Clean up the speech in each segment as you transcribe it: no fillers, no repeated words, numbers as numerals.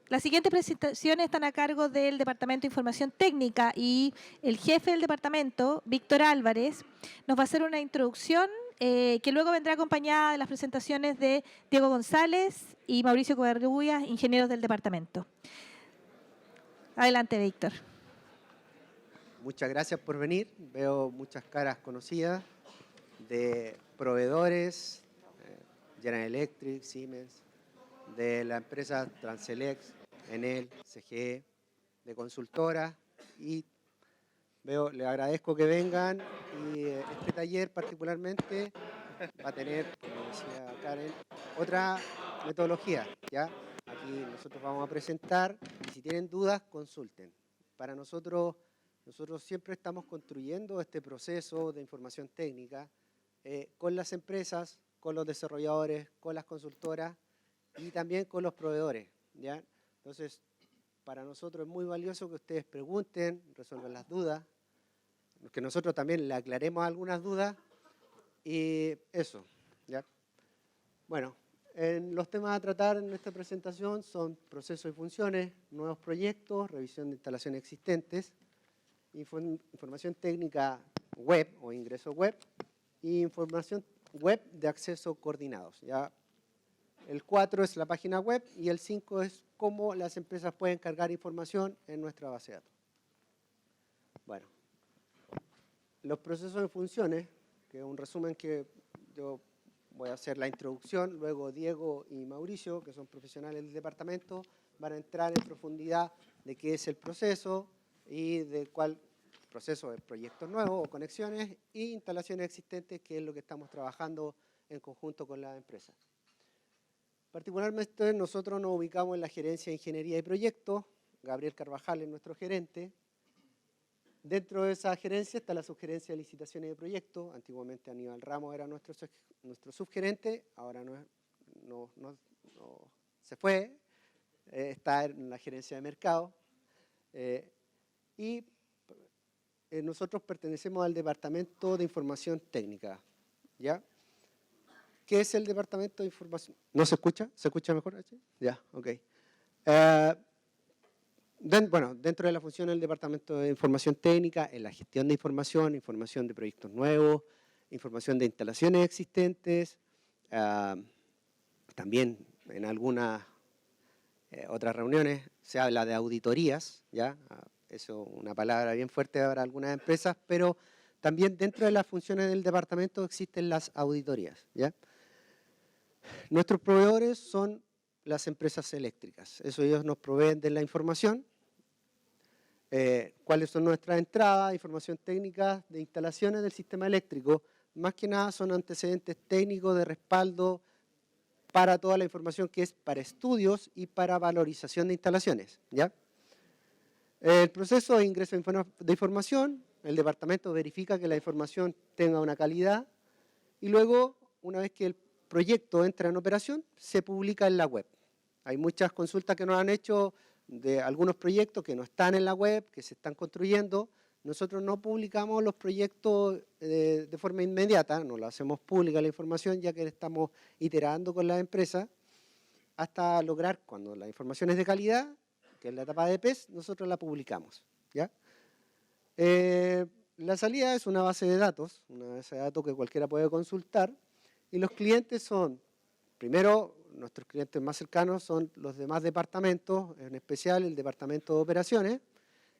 Las siguientes presentaciones están a cargo del Departamento de Información Técnica y el jefe del departamento, Víctor Álvarez, nos va a hacer una introducción que luego vendrá acompañada de las presentaciones de Diego González y Mauricio Covarrubias, ingenieros del departamento. Adelante, Víctor. Muchas gracias por venir. Veo muchas caras conocidas de proveedores, General Electric, Siemens, de la empresa Transelex, Enel, CGE, de consultoras, y les agradezco que vengan, y este taller particularmente va a tener, como decía Karen, otra metodología, ¿ya? Aquí nosotros vamos a presentar, y si tienen dudas, consulten. Para nosotros siempre estamos construyendo este proceso de información técnica con las empresas, con los desarrolladores, con las consultoras y también con los proveedores, ¿ya? Entonces, para nosotros es muy valioso que ustedes pregunten, resuelvan las dudas, que nosotros también le aclaremos algunas dudas, y eso, ¿ya? Bueno, los temas a tratar en esta presentación son procesos y funciones, nuevos proyectos, revisión de instalaciones existentes, información técnica web o ingreso web, y información web de acceso coordinados, ¿ya? El 4 es la página web y el 5 es cómo las empresas pueden cargar información en nuestra base de datos. Bueno, los procesos de funciones, que es un resumen que yo voy a hacer la introducción, luego Diego y Mauricio, que son profesionales del departamento, van a entrar en profundidad de qué es el proceso y de cuál proceso de proyectos nuevos o conexiones e instalaciones existentes, que es lo que estamos trabajando en conjunto con las empresas. Particularmente nosotros nos ubicamos en la gerencia de ingeniería y proyectos. Gabriel Carvajal es nuestro gerente. Dentro de esa gerencia está la subgerencia de licitaciones y de proyectos. Antiguamente Aníbal Ramos era nuestro subgerente, ahora no se fue, está en la gerencia de mercado. Y nosotros pertenecemos al Departamento de Información Técnica, ¿ya? ¿Qué es el Departamento de Información? ¿No se escucha? ¿Se escucha mejor? Ya, ok. Bueno, dentro de la función del Departamento de Información Técnica, en la gestión de información de proyectos nuevos, información de instalaciones existentes, también en algunas otras reuniones se habla de auditorías, ¿ya? Eso es una palabra bien fuerte para algunas empresas, pero también dentro de las funciones del departamento existen las auditorías, ¿ya? Nuestros proveedores son las empresas eléctricas, eso ellos nos proveen de la información. ¿Cuáles son nuestras entradas? Información técnica de instalaciones del sistema eléctrico. Más que nada son antecedentes técnicos de respaldo para toda la información que es para estudios y para valorización de instalaciones, ¿ya? El proceso de ingreso de información, el departamento verifica que la información tenga una calidad y luego, una vez que el proyecto entra en operación, se publica en la web. Hay muchas consultas que nos han hecho de algunos proyectos que no están en la web, que se están construyendo. Nosotros no publicamos los proyectos de forma inmediata, no lo hacemos pública la información, ya que estamos iterando con las empresas hasta lograr, cuando la información es de calidad, que es la etapa de PES, nosotros la publicamos, ¿ya? La salida es una base de datos que cualquiera puede consultar, y los clientes son, primero, nuestros clientes más cercanos son los demás departamentos, en especial el departamento de operaciones,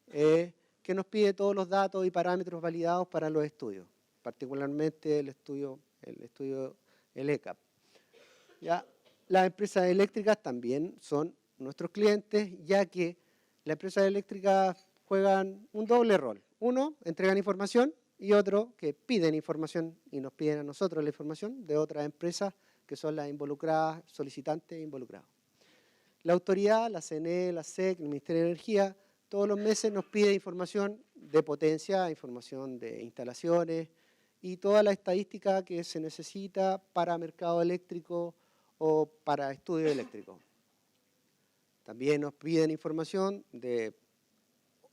que nos pide todos los datos y parámetros validados para los estudios, particularmente el estudio el ECAP. ¿Ya? Las empresas eléctricas también son nuestros clientes, ya que las empresas eléctricas juegan un doble rol. Uno, entregan información, y otro, que piden información y nos piden a nosotros la información de otras empresas que son las involucradas, solicitantes e involucrados. La autoridad, la CNE, la SEC, el Ministerio de Energía, todos los meses nos pide información de potencia, información de instalaciones y toda la estadística que se necesita para mercado eléctrico o para estudio eléctrico. También nos piden información de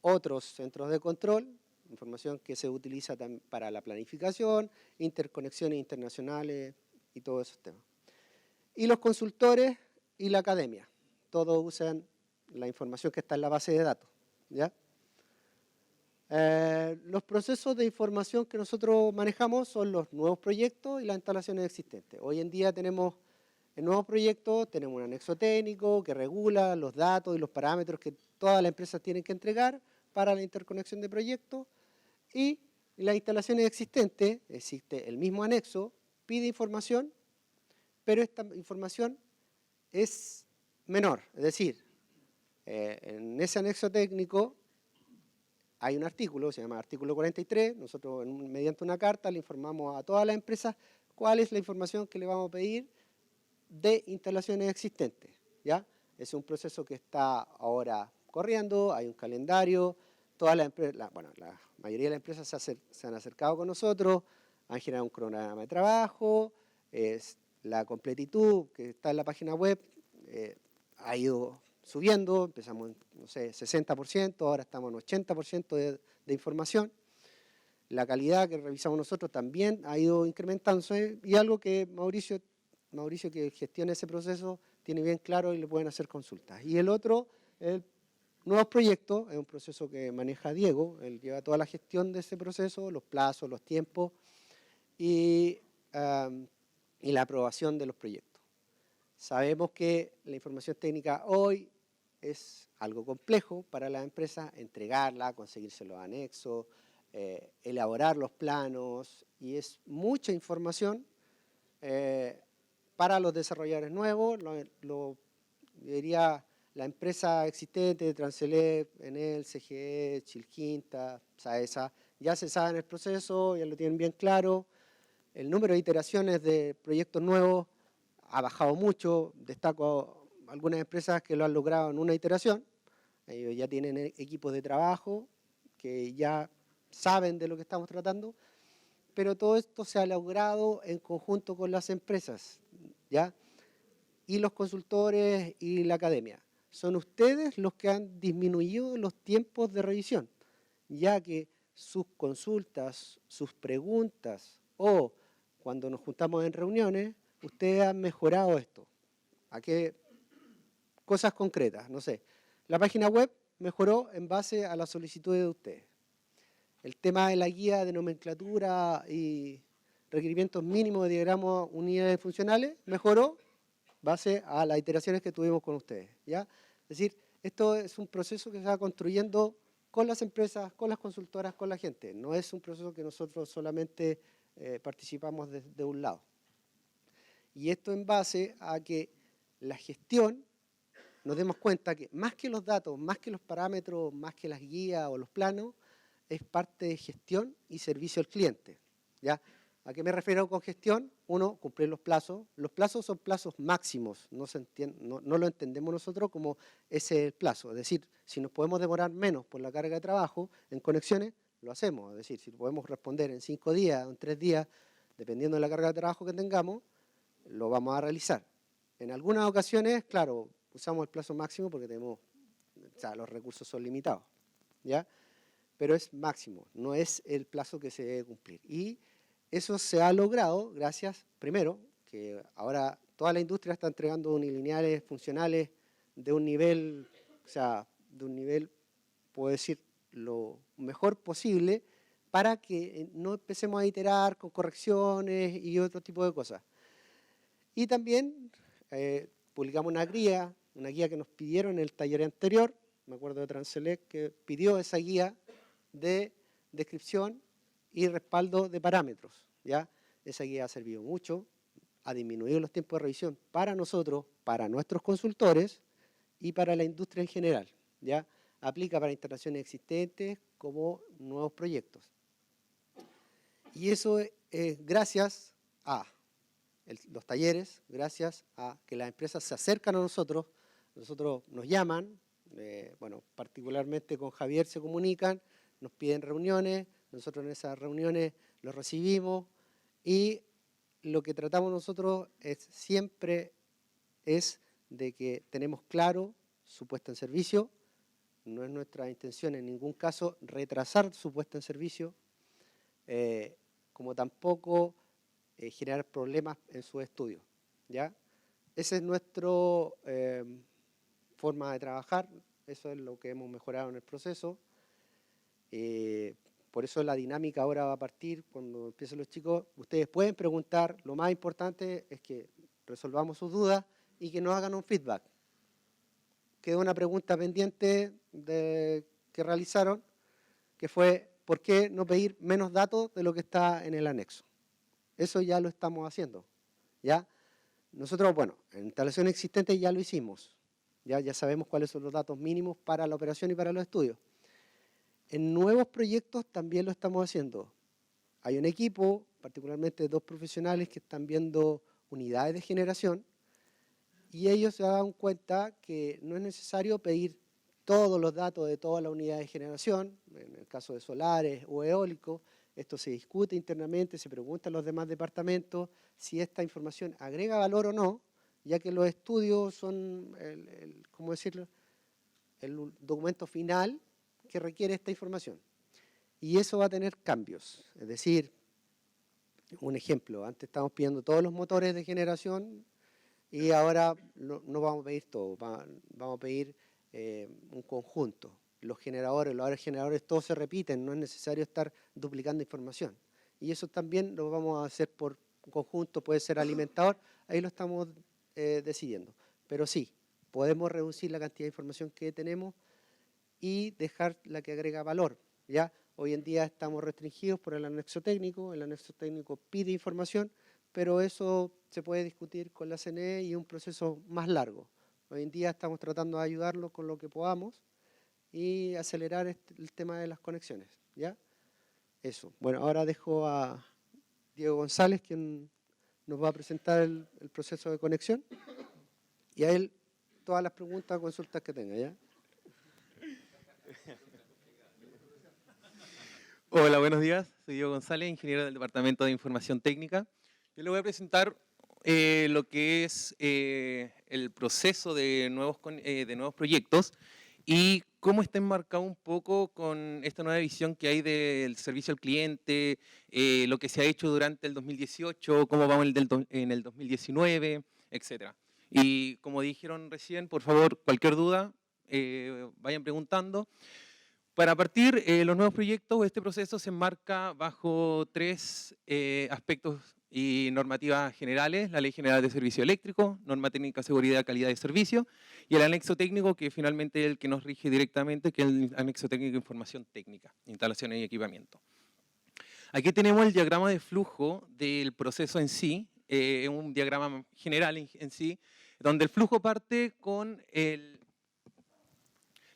otros centros de control, información que se utiliza para la planificación, interconexiones internacionales y todos esos temas. Y los consultores y la academia, todos usan la información que está en la base de datos, ¿ya? Los procesos de información que nosotros manejamos son los nuevos proyectos y las instalaciones existentes. Hoy en día tenemos en nuevos proyectos, tenemos un anexo técnico que regula los datos y los parámetros que todas las empresas tienen que entregar para la interconexión de proyectos, y las instalaciones existentes, existe el mismo anexo, pide información, pero esta información es menor. Es decir, en ese anexo técnico hay un artículo, se llama artículo 43, nosotros mediante una carta le informamos a todas las empresas cuál es la información que le vamos a pedir de instalaciones existentes, ¿ya? Es un proceso que está ahora corriendo, hay un calendario, todas las empresas, bueno, la mayoría de las empresas se han acercado con nosotros, han generado un cronograma de trabajo, la completitud que está en la página web ha ido subiendo, empezamos en, no sé, 60%, ahora estamos en 80% de información. La calidad que revisamos nosotros también ha ido incrementándose, y algo que Mauricio que gestiona ese proceso tiene bien claro y le pueden hacer consultas. Y el otro, el nuevos proyectos, es un proceso que maneja Diego, él lleva toda la gestión de ese proceso, los plazos, los tiempos y la aprobación de los proyectos. Sabemos que la información técnica hoy es algo complejo para las empresas, entregarla, conseguirse los anexos, elaborar los planos, y es mucha información para los desarrolladores nuevos. Diría la empresa existente, Transelec, Enel, CGE, Chilquinta, Saesa, ya se saben el proceso, ya lo tienen bien claro. El número de iteraciones de proyectos nuevos ha bajado mucho. Destaco algunas empresas que lo han logrado en una iteración. Ellos ya tienen equipos de trabajo que ya saben de lo que estamos tratando, pero todo esto se ha logrado en conjunto con las empresas, ¿ya? Y los consultores y la academia. Son ustedes los que han disminuido los tiempos de revisión, ya que sus consultas, sus preguntas o cuando nos juntamos en reuniones, ustedes han mejorado esto. ¿A qué? Cosas concretas, no sé. La página web mejoró en base a las solicitudes de ustedes. El tema de la guía de nomenclatura y requerimientos mínimos de diagramos unidades funcionales mejoró base a las iteraciones que tuvimos con ustedes, ¿ya? Es decir, esto es un proceso que se va construyendo con las empresas, con las consultoras, con la gente. No es un proceso que nosotros solamente participamos de un lado. Y esto en base a que la gestión, nos demos cuenta que más que los datos, más que los parámetros, más que las guías o los planos, es parte de gestión y servicio al cliente, ¿ya? ¿A qué me refiero con gestión? Uno, cumplir los plazos. Los plazos son plazos máximos, no lo entendemos nosotros como ese es el plazo. Es decir, si nos podemos demorar menos por la carga de trabajo en conexiones, lo hacemos. Es decir, si podemos responder en 5 días o en 3 días, dependiendo de la carga de trabajo que tengamos, lo vamos a realizar. En algunas ocasiones, claro, usamos el plazo máximo porque tenemos, o sea, los recursos son limitados, ¿ya? Pero es máximo, no es el plazo que se debe cumplir. Y eso se ha logrado gracias, primero, que ahora toda la industria está entregando unilineales funcionales de un nivel, o sea, de un nivel, puedo decir, lo mejor posible para que no empecemos a iterar con correcciones y otro tipo de cosas. Y también publicamos una guía que nos pidieron en el taller anterior, me acuerdo de Transelec, que pidió esa guía de descripción y respaldo de parámetros, ¿ya? Esa guía ha servido mucho, ha disminuido los tiempos de revisión para nosotros, para nuestros consultores y para la industria en general, ¿ya? Aplica para instalaciones existentes como nuevos proyectos. Y eso es gracias a los talleres, gracias a que las empresas se acercan a nosotros nos llaman, bueno, particularmente con Javier se comunican, nos piden reuniones, nosotros en esas reuniones los recibimos, y lo que tratamos nosotros siempre es de que tenemos claro su puesta en servicio. No es nuestra intención en ningún caso retrasar su puesta en servicio, como tampoco generar problemas en sus estudios, ¿ya? Ese es nuestro forma de trabajar. Eso es lo que hemos mejorado en el proceso. Por eso la dinámica ahora va a partir cuando empiecen los chicos. Ustedes pueden preguntar, lo más importante es que resolvamos sus dudas y que nos hagan un feedback. Quedó una pregunta pendiente que realizaron, que fue ¿por qué no pedir menos datos de lo que está en el anexo? Eso ya lo estamos haciendo, ¿ya? Nosotros, bueno, en instalaciones existentes ya lo hicimos, ya sabemos cuáles son los datos mínimos para la operación y para los estudios. En nuevos proyectos también lo estamos haciendo. Hay un equipo, particularmente 2 profesionales que están viendo unidades de generación y ellos se dan cuenta que no es necesario pedir todos los datos de todas las unidades de generación, en el caso de solares o eólicos. Esto se discute internamente, se pregunta a los demás departamentos si esta información agrega valor o no, ya que los estudios son ¿cómo decirlo?, el documento final que requiere esta información. Y eso va a tener cambios. Es decir, un ejemplo, antes estábamos pidiendo todos los motores de generación y ahora no vamos a pedir todo, vamos a pedir un conjunto. Los generadores, todos se repiten, no es necesario estar duplicando información. Y eso también lo vamos a hacer por conjunto, puede ser alimentador, ahí lo estamos decidiendo. Pero sí, podemos reducir la cantidad de información que tenemos y dejar la que agrega valor, ¿ya? Hoy en día estamos restringidos por el anexo técnico pide información, pero eso se puede discutir con la CNE y es un proceso más largo. Hoy en día estamos tratando de ayudarlo con lo que podamos y acelerar el tema de las conexiones, ¿ya? Eso. Bueno, ahora dejo a Diego González, quien nos va a presentar el proceso de conexión, y a él todas las preguntas o consultas que tenga, ¿ya? Hola, buenos días. Soy Diego González, ingeniero del Departamento de Información Técnica. Yo le voy a presentar lo que es el proceso de nuevos proyectos y cómo está enmarcado un poco con esta nueva visión que hay del servicio al cliente, lo que se ha hecho durante el 2018, cómo vamos en el 2019, etc. Y como dijeron recién, por favor, cualquier duda, vayan preguntando. Para partir, los nuevos proyectos, este proceso se enmarca bajo 3 aspectos y normativas generales: la Ley General de Servicio Eléctrico, Norma Técnica de Seguridad y Calidad de Servicio, y el anexo técnico, que finalmente es el que nos rige directamente, que es el anexo técnico de información técnica, instalaciones y equipamiento. Aquí tenemos el diagrama de flujo del proceso en sí, un diagrama general en sí, donde el flujo parte con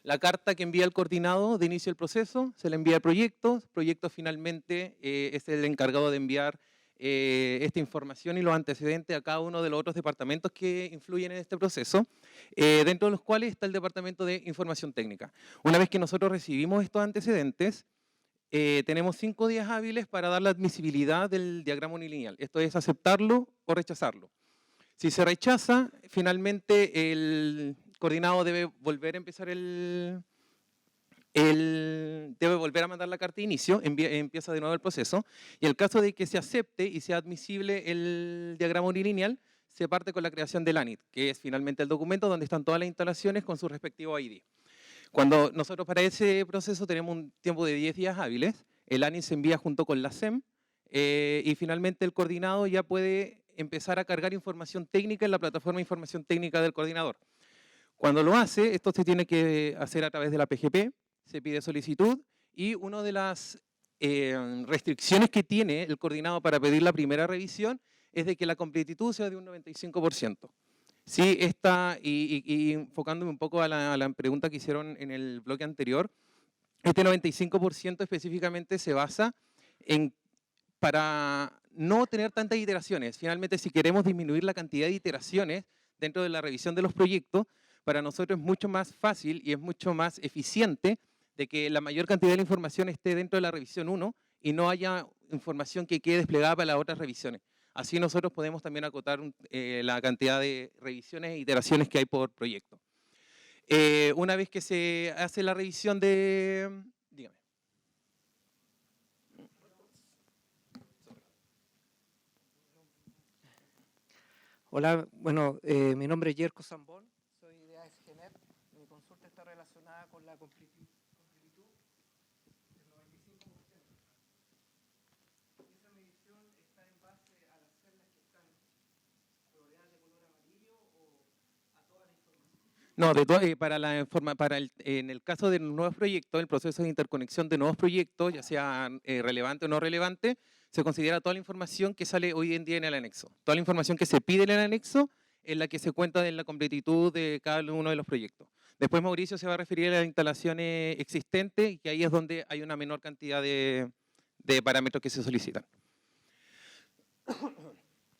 la carta que envía el coordinado de inicio del proceso, se le envía al proyecto finalmente es el encargado de enviar esta información y los antecedentes a cada uno de los otros departamentos que influyen en este proceso, dentro de los cuales está el Departamento de Información Técnica. Una vez que nosotros recibimos estos antecedentes, tenemos 5 días hábiles para dar la admisibilidad del diagrama unilineal. Esto es aceptarlo o rechazarlo. Si se rechaza, finalmente el coordinado debe volver a empezar debe volver a mandar la carta de inicio, empieza de nuevo el proceso, y en el caso de que se acepte y sea admisible el diagrama unilineal, se parte con la creación del ANIT, que es finalmente el documento donde están todas las instalaciones con su respectivo ID. Cuando nosotros para ese proceso tenemos un tiempo de 10 días hábiles, el ANIT se envía junto con la SEM, y finalmente el coordinado ya puede empezar a cargar información técnica en la plataforma de información técnica del coordinador. Cuando lo hace, esto se tiene que hacer a través de la PGP, se pide solicitud, y una de las restricciones que tiene el coordinado para pedir la primera revisión es de que la completitud sea de un 95%. Sí, y enfocándome un poco a la pregunta que hicieron en el bloque anterior, este 95% específicamente se basa para no tener tantas iteraciones. Finalmente, si queremos disminuir la cantidad de iteraciones dentro de la revisión de los proyectos, para nosotros es mucho más fácil y es mucho más eficiente de que la mayor cantidad de la información esté dentro de la revisión 1 y no haya información que quede desplegada para las otras revisiones. Así nosotros podemos también acotar la cantidad de revisiones e iteraciones que hay por proyecto. Una vez que se hace la revisión de... Dígame. Hola, bueno, mi nombre es Yerko Zambón, soy de ASGNet. consulta está relacionada con la completitud del 95%. Esa medición está en base a las celdas que están coloreadas de color amarillo o a toda la información. No, en el caso de nuevos proyectos, el proceso de interconexión de nuevos proyectos, ya sean relevantes o no relevantes, se considera toda la información que sale hoy en día en el anexo. Toda la información que se pide en el anexo es la que se cuenta en la completitud de cada uno de los proyectos. Después Mauricio se va a referir a las instalaciones existentes, y ahí es donde hay una menor cantidad de parámetros que se solicitan.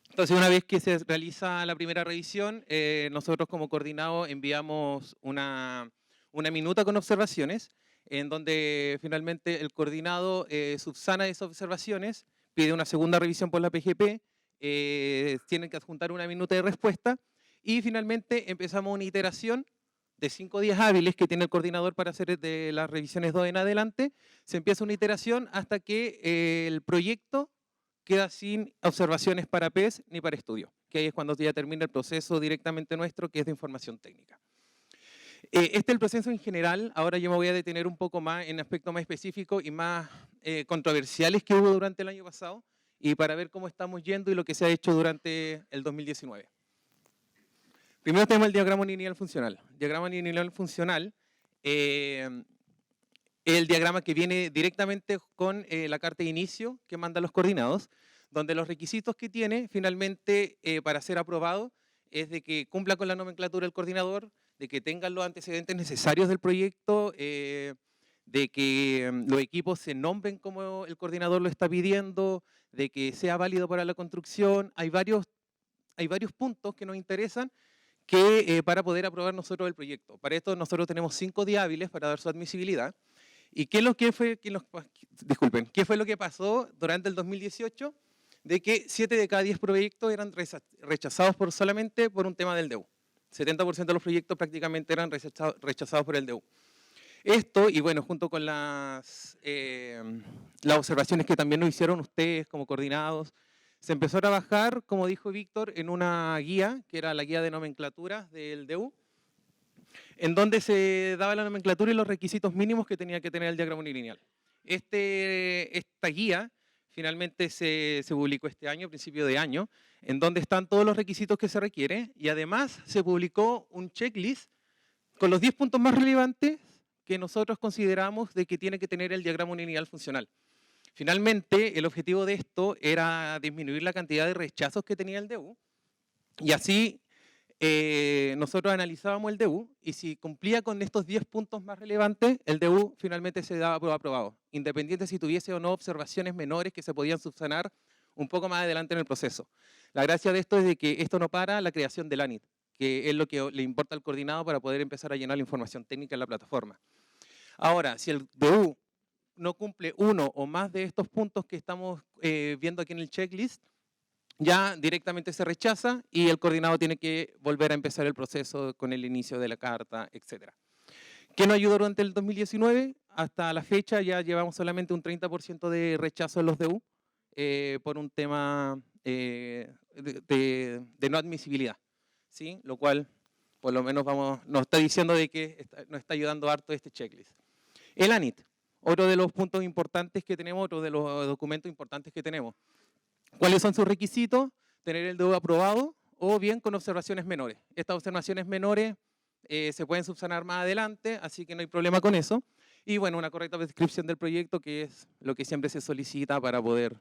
Entonces, una vez que se realiza la primera revisión, nosotros como coordinado enviamos una minuta con observaciones, en donde finalmente el coordinado subsana esas observaciones, pide una segunda revisión por la PGP, tienen que adjuntar una minuta de respuesta, y finalmente empezamos una iteración de 5 días hábiles que tiene el coordinador para hacer de las revisiones 2 en adelante. Se empieza una iteración hasta que el proyecto queda sin observaciones para PES ni para estudio, que ahí es cuando ya termina el proceso directamente nuestro, que es de información técnica. Este es el proceso en general. Ahora yo me voy a detener un poco más en aspectos más específicos y más controversiales que hubo durante el año pasado, y para ver cómo estamos yendo y lo que se ha hecho durante el 2019. Primero tenemos el diagrama lineal funcional. El diagrama lineal funcional es el diagrama que viene directamente con la carta de inicio que mandan los coordinados, donde los requisitos que tiene finalmente para ser aprobado es de que cumpla con la nomenclatura del coordinador, de que tengan los antecedentes necesarios del proyecto, de que los equipos se nombren como el coordinador lo está pidiendo, de que sea válido para la construcción. Hay varios puntos que nos interesan para poder aprobar nosotros el proyecto. Para esto nosotros tenemos 5 días hábiles para dar su admisibilidad. ¿Y qué fue lo que pasó durante el 2018? De que 7 de cada 10 proyectos eran rechazados solamente por un tema del DEU. 70% de los proyectos prácticamente eran rechazados por el DEU. Esto, y bueno, junto con las observaciones que también nos hicieron ustedes como coordinados, se empezó a trabajar, como dijo Víctor, en una guía, que era la guía de nomenclatura del DEU, en donde se daba la nomenclatura y los requisitos mínimos que tenía que tener el diagrama unilineal. Esta guía finalmente se publicó este año, a principio de año, en donde están todos los requisitos que se requieren, y además se publicó un checklist con los 10 puntos más relevantes que nosotros consideramos de que tiene que tener el diagrama unilineal funcional. Finalmente, el objetivo de esto era disminuir la cantidad de rechazos que tenía el DEU, y así nosotros analizábamos el DEU, y si cumplía con estos 10 puntos más relevantes, el DEU finalmente se daba por aprobado, independiente si tuviese o no observaciones menores que se podían subsanar un poco más adelante en el proceso. La gracia de esto es de que esto no para la creación del ANIT, que es lo que le importa al coordinado para poder empezar a llenar la información técnica en la plataforma. Ahora, si el DEU no cumple uno o más de estos puntos que estamos viendo aquí en el checklist, ya directamente se rechaza y el coordinado tiene que volver a empezar el proceso con el inicio de la carta, etc. ¿Qué nos ayudó durante el 2019? Hasta la fecha ya llevamos solamente un 30% de rechazo en los DEU por un tema de no admisibilidad, ¿sí? Lo cual, por lo menos, nos está diciendo de que nos está ayudando harto este checklist. El ANIT, otro de los puntos importantes que tenemos, otro de los documentos importantes que tenemos. ¿Cuáles son sus requisitos? Tener el DEU aprobado o bien con observaciones menores. Estas observaciones menores se pueden subsanar más adelante, así que no hay problema con eso. Y bueno, una correcta descripción del proyecto, que es lo que siempre se solicita para poder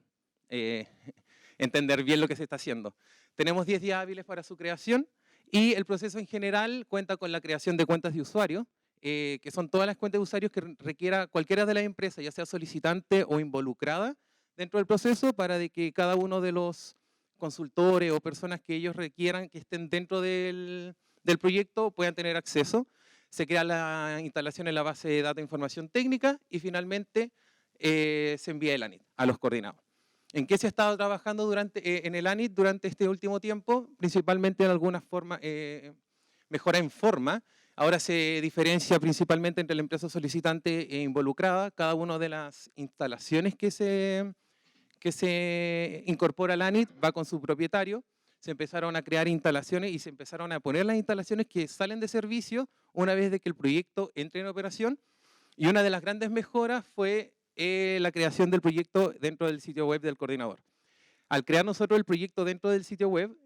entender bien lo que se está haciendo. Tenemos 10 días hábiles para su creación, y el proceso en general cuenta con la creación de cuentas de usuario, que son todas las cuentas de usuarios que requiera cualquiera de las empresas, ya sea solicitante o involucrada dentro del proceso, para de que cada uno de los consultores o personas que ellos requieran que estén dentro del proyecto puedan tener acceso. Se crea la instalación en la base de datos de información técnica, y finalmente se envía el ANIT a los coordinados. ¿En qué se ha estado trabajando en el ANIT durante este último tiempo? Principalmente en alguna forma, mejora en forma. Ahora se diferencia principalmente entre la empresa solicitante e involucrada. Cada una de las instalaciones que se incorpora al ANIT va con su propietario. se empezaron a crear instalaciones y se empezaron a poner las instalaciones que salen de servicio una vez de que el proyecto entre en operación. Y una de las grandes mejoras fue la creación del proyecto dentro del sitio web del coordinador. Al crear nosotros el proyecto dentro del sitio web,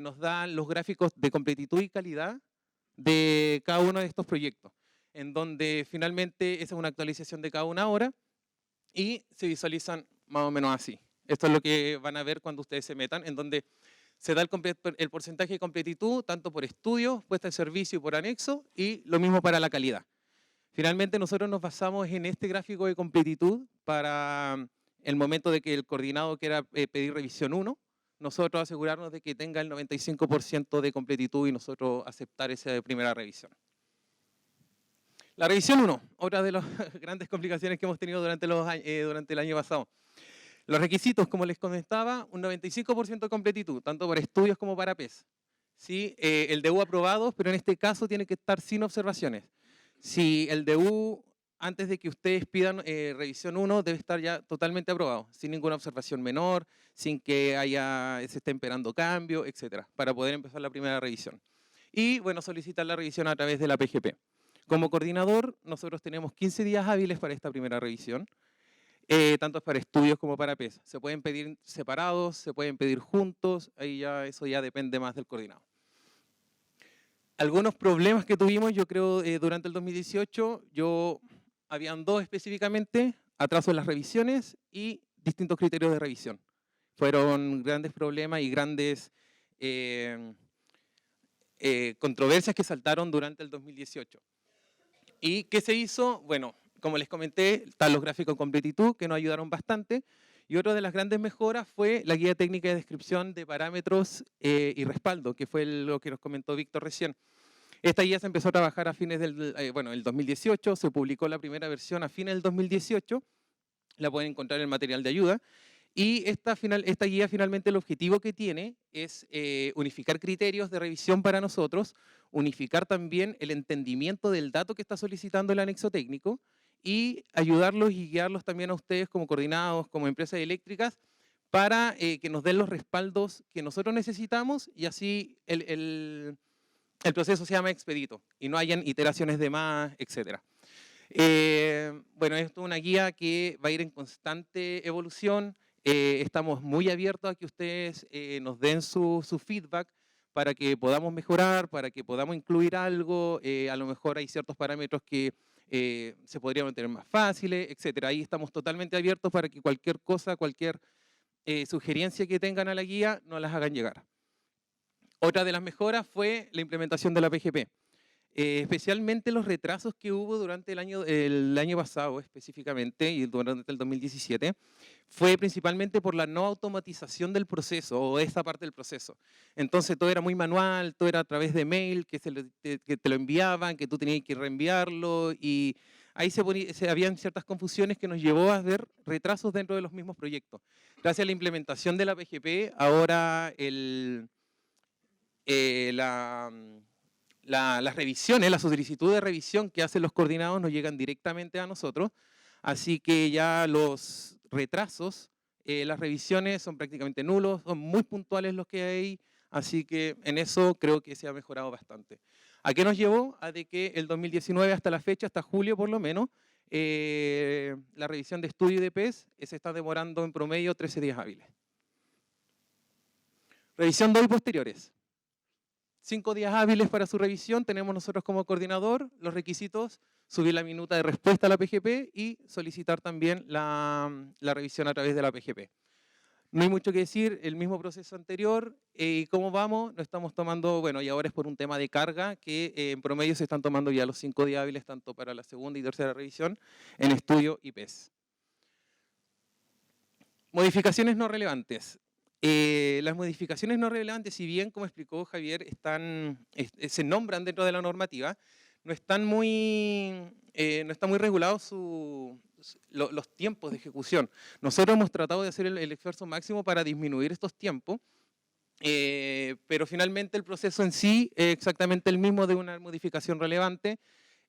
nos dan los gráficos de completitud y calidad de cada uno de estos proyectos, en donde finalmente esa es una actualización de cada una hora y se visualizan más o menos así. Esto es lo que van a ver cuando ustedes se metan, en donde se da el porcentaje de completitud, tanto por estudio, puesta en servicio y por anexo, y lo mismo para la calidad. Finalmente nosotros nos basamos en este gráfico de completitud para el momento de que el coordinado quiera pedir revisión 1, nosotros asegurarnos de que tenga el 95% de completitud y nosotros aceptar esa primera revisión. La revisión 1, otra de las grandes complicaciones que hemos tenido durante el año pasado. Los requisitos, como les comentaba, un 95% de completitud, tanto para estudios como para PES. ¿Sí? El DU aprobado, pero en este caso tiene que estar sin observaciones. Si el DU, antes de que ustedes pidan revisión 1, debe estar ya totalmente aprobado, sin ninguna observación menor, sin que se estén esperando cambio, etcétera, para poder empezar la primera revisión. Y, bueno, solicitar la revisión a través de la PGP. Como coordinador, nosotros tenemos 15 días hábiles para esta primera revisión, tanto para estudios como para PES. Se pueden pedir separados, se pueden pedir juntos, ahí ya eso ya depende más del coordinador. Algunos problemas que tuvimos, yo creo, durante el 2018, habían dos específicamente, atraso en las revisiones y distintos criterios de revisión. Fueron grandes problemas y grandes controversias que saltaron durante el 2018. ¿Y qué se hizo? Bueno, como les comenté, están los gráficos de completitud que nos ayudaron bastante. Y otra de las grandes mejoras fue la guía técnica de descripción de parámetros y respaldo, que fue lo que nos comentó Víctor recién. Esta guía se empezó a trabajar a fines del 2018, se publicó la primera versión a fines del 2018, la pueden encontrar en el material de ayuda. Y esta guía finalmente el objetivo que tiene es unificar criterios de revisión para nosotros, unificar también el entendimiento del dato que está solicitando el anexo técnico y ayudarlos y guiarlos también a ustedes como coordinados, como empresas eléctricas, para que nos den los respaldos que nosotros necesitamos y así el proceso sea más expedito y no hayan iteraciones de más, etc. Bueno, esto es una guía que va a ir en constante evolución. Estamos muy abiertos a que ustedes nos den su feedback para que podamos mejorar, para que podamos incluir algo. A lo mejor hay ciertos parámetros que se podrían mantener más fáciles, etc. Ahí estamos totalmente abiertos para que cualquier cosa, cualquier sugerencia que tengan a la guía, nos las hagan llegar. Otra de las mejoras fue la implementación de la PGP. Especialmente los retrasos que hubo durante el año pasado específicamente y durante el 2017 fue principalmente por la no automatización del proceso o esa parte del proceso. Entonces todo era muy manual, todo era a través de mail que te lo enviaban, que tú tenías que reenviarlo y ahí habían ciertas confusiones que nos llevó a ver retrasos dentro de los mismos proyectos. Gracias a la implementación de la PGP, ahora las revisiones, las solicitudes de revisión que hacen los coordinados nos llegan directamente a nosotros, así que ya los retrasos, las revisiones son prácticamente nulos, son muy puntuales los que hay, así que en eso creo que se ha mejorado bastante. ¿A qué nos llevó? A de que el 2019 hasta la fecha, hasta julio por lo menos, la revisión de estudio de PES se está demorando en promedio 13 días hábiles. Revisión 2 y posteriores. 5 días hábiles para su revisión, tenemos nosotros como coordinador los requisitos, subir la minuta de respuesta a la PGP y solicitar también la revisión a través de la PGP. No hay mucho que decir, el mismo proceso anterior, y cómo vamos, lo estamos tomando, bueno, y ahora es por un tema de carga, que en promedio se están tomando ya los 5 días hábiles, tanto para la segunda y tercera revisión, en estudio y PES. Modificaciones no relevantes. Las modificaciones no relevantes, si bien, como explicó Javier, se nombran dentro de la normativa, no están muy regulados los tiempos de ejecución. Nosotros hemos tratado de hacer el esfuerzo máximo para disminuir estos tiempos, pero finalmente el proceso en sí es exactamente el mismo de una modificación relevante.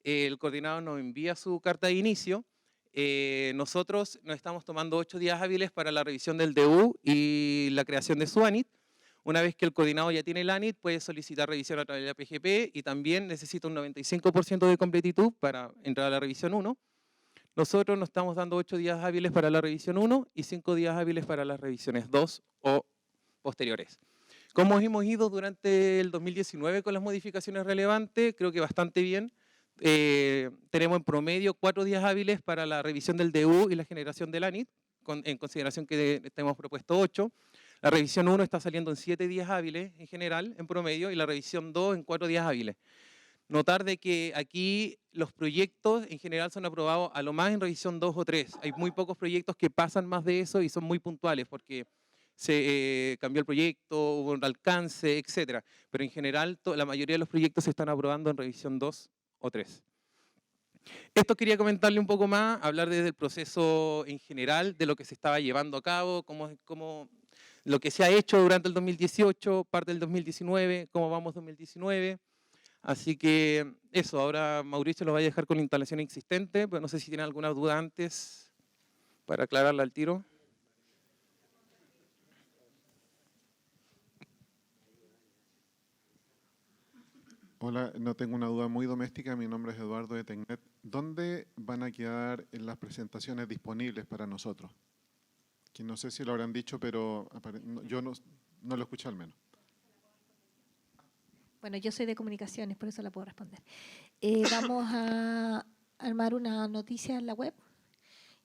El coordinador nos envía su carta de inicio. Nosotros nos estamos tomando 8 días hábiles para la revisión del DU y la creación de SUANIT. Una vez que el coordinador ya tiene el ANIT, puede solicitar revisión a través de la PGP y también necesita un 95% de completitud para entrar a la revisión 1. Nosotros nos estamos dando 8 días hábiles para la revisión 1 y 5 días hábiles para las revisiones 2 o posteriores. ¿Cómo hemos ido durante el 2019 con las modificaciones relevantes? Creo que bastante bien. Tenemos en promedio 4 días hábiles para la revisión del DU y la generación del ANIT, en consideración que tenemos propuesto 8. La revisión 1 está saliendo en 7 días hábiles en general, en promedio, y la revisión 2 en 4 días hábiles. Notar de que aquí los proyectos en general son aprobados a lo más en revisión 2 o 3. Hay muy pocos proyectos que pasan más de eso y son muy puntuales porque se cambió el proyecto, hubo un alcance, etc. Pero en general la mayoría de los proyectos se están aprobando en revisión 2 o 3. Esto quería comentarle un poco más, hablar desde el proceso en general, de lo que se estaba llevando a cabo, cómo lo que se ha hecho durante el 2018, parte del 2019, cómo vamos 2019. Así que eso, ahora Mauricio lo va a dejar con la instalación existente, pero no sé si tiene alguna duda antes para aclararla al tiro. Hola, no tengo una duda muy doméstica, mi nombre es Eduardo de Tecnet. ¿Dónde van a quedar las presentaciones disponibles para nosotros? Que no sé si lo habrán dicho, pero yo no lo escuché al menos. Bueno, yo soy de comunicaciones, por eso la puedo responder. Vamos a armar una noticia en la web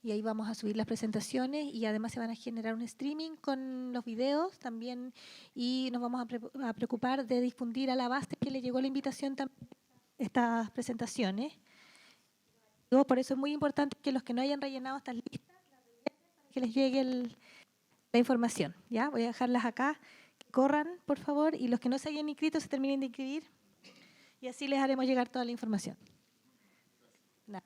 y ahí vamos a subir las presentaciones y además se van a generar un streaming con los videos también y nos vamos a preocupar de difundir a la base que le llegó la invitación también estas presentaciones. Por eso es muy importante que los que no hayan rellenado estas listas, que les llegue la información. ¿Ya? Voy a dejarlas acá. Corran, por favor, y los que no se hayan inscrito se terminen de inscribir y así les haremos llegar toda la información. Nada.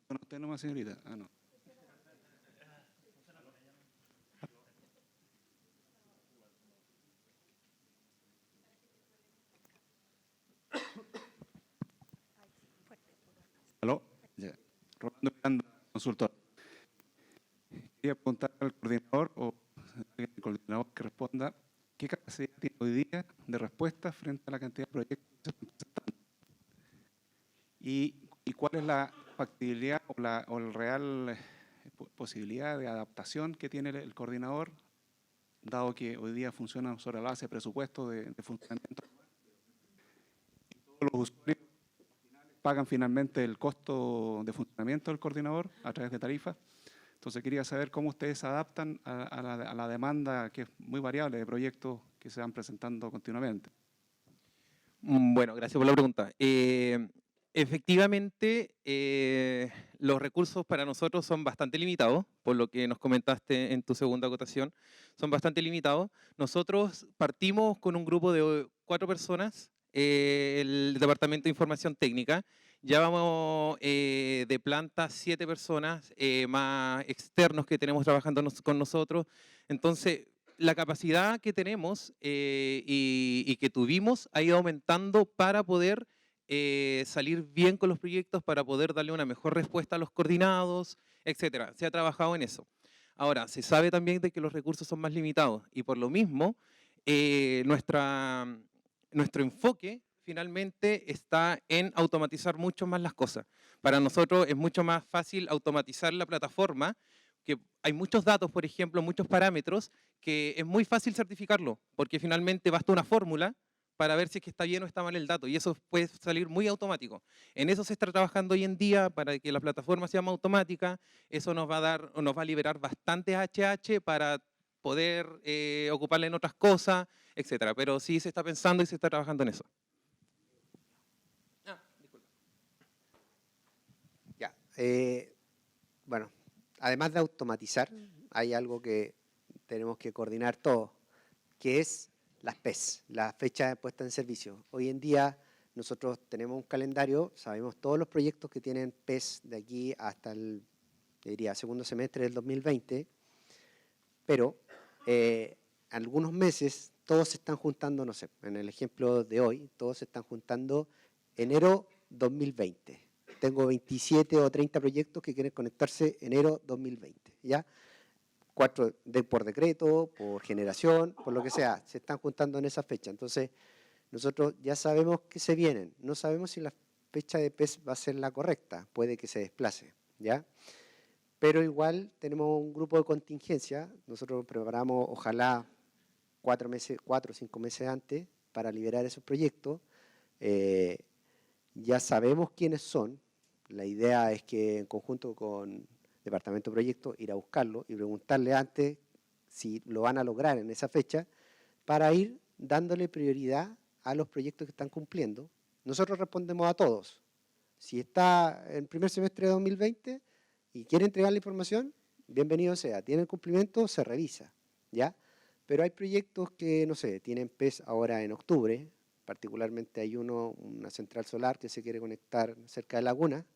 No, usted nomás, señorita. Ah, no. ¿Aló? Ya. Rolando Miranda, consultor. Quería preguntar al coordinador o el coordinador que responda qué capacidad tiene hoy día de respuesta frente a la cantidad de proyectos que se están presentando. Y cuál es la factibilidad o la real posibilidad de adaptación que tiene el coordinador, dado que hoy día funciona sobre la base de presupuesto de funcionamiento. Y todos los usuarios pagan finalmente el costo de funcionamiento del coordinador a través de tarifas. Entonces quería saber cómo ustedes se adaptan a la demanda, que es muy variable, de proyectos que se van presentando continuamente. Bueno, gracias por la pregunta. Efectivamente, los recursos para nosotros son bastante limitados, por lo que nos comentaste en tu segunda acotación, son bastante limitados. Nosotros partimos con un grupo de 4 personas, el Departamento de Información Técnica, ya vamos de planta 7 personas, más externos que tenemos trabajando con nosotros. Entonces, la capacidad que tenemos y que tuvimos ha ido aumentando para poder salir bien con los proyectos, para poder darle una mejor respuesta a los coordinados, etcétera. Se ha trabajado en eso. Ahora, se sabe también de que los recursos son más limitados y por lo mismo nuestro enfoque finalmente está en automatizar mucho más las cosas. Para nosotros es mucho más fácil automatizar la plataforma, que hay muchos datos, por ejemplo, muchos parámetros, que es muy fácil certificarlo, porque finalmente basta una fórmula para ver si es que está bien o está mal el dato, y eso puede salir muy automático. En eso se está trabajando hoy en día para que la plataforma sea más automática. Eso nos va a liberar bastante HH para poder ocuparla en otras cosas, etcétera. Pero sí se está pensando y se está trabajando en eso. Disculpa. Ya, bueno, además de automatizar, hay algo que tenemos que coordinar todos, que es las PES, la fecha de puesta en servicio. Hoy en día nosotros tenemos un calendario, sabemos todos los proyectos que tienen PES de aquí hasta el, diría, segundo semestre del 2020, pero algunos meses todos se están juntando, no sé, en el ejemplo de hoy, todos se están juntando enero 2020, tengo 27 o 30 proyectos que quieren conectarse enero 2020, ¿ya? 4 por decreto, por generación, por lo que sea, se están juntando en esa fecha. Entonces, nosotros ya sabemos que se vienen, no sabemos si la fecha de PES va a ser la correcta, puede que se desplace, ¿ya? Pero igual tenemos un grupo de contingencia, nosotros preparamos ojalá 4 o 5 meses antes para liberar esos proyectos. Ya sabemos quiénes son, la idea es que en conjunto con Departamento de Proyectos ir a buscarlo y preguntarle antes si lo van a lograr en esa fecha para ir dándole prioridad a los proyectos que están cumpliendo. Nosotros respondemos a todos. Si está en el primer semestre de 2020 y quiere entregar la información, bienvenido sea. Tiene el cumplimiento, se revisa, ¿ya? Pero hay proyectos que, no sé, tienen PES ahora en octubre, particularmente hay una central solar que se quiere conectar cerca de Laguna,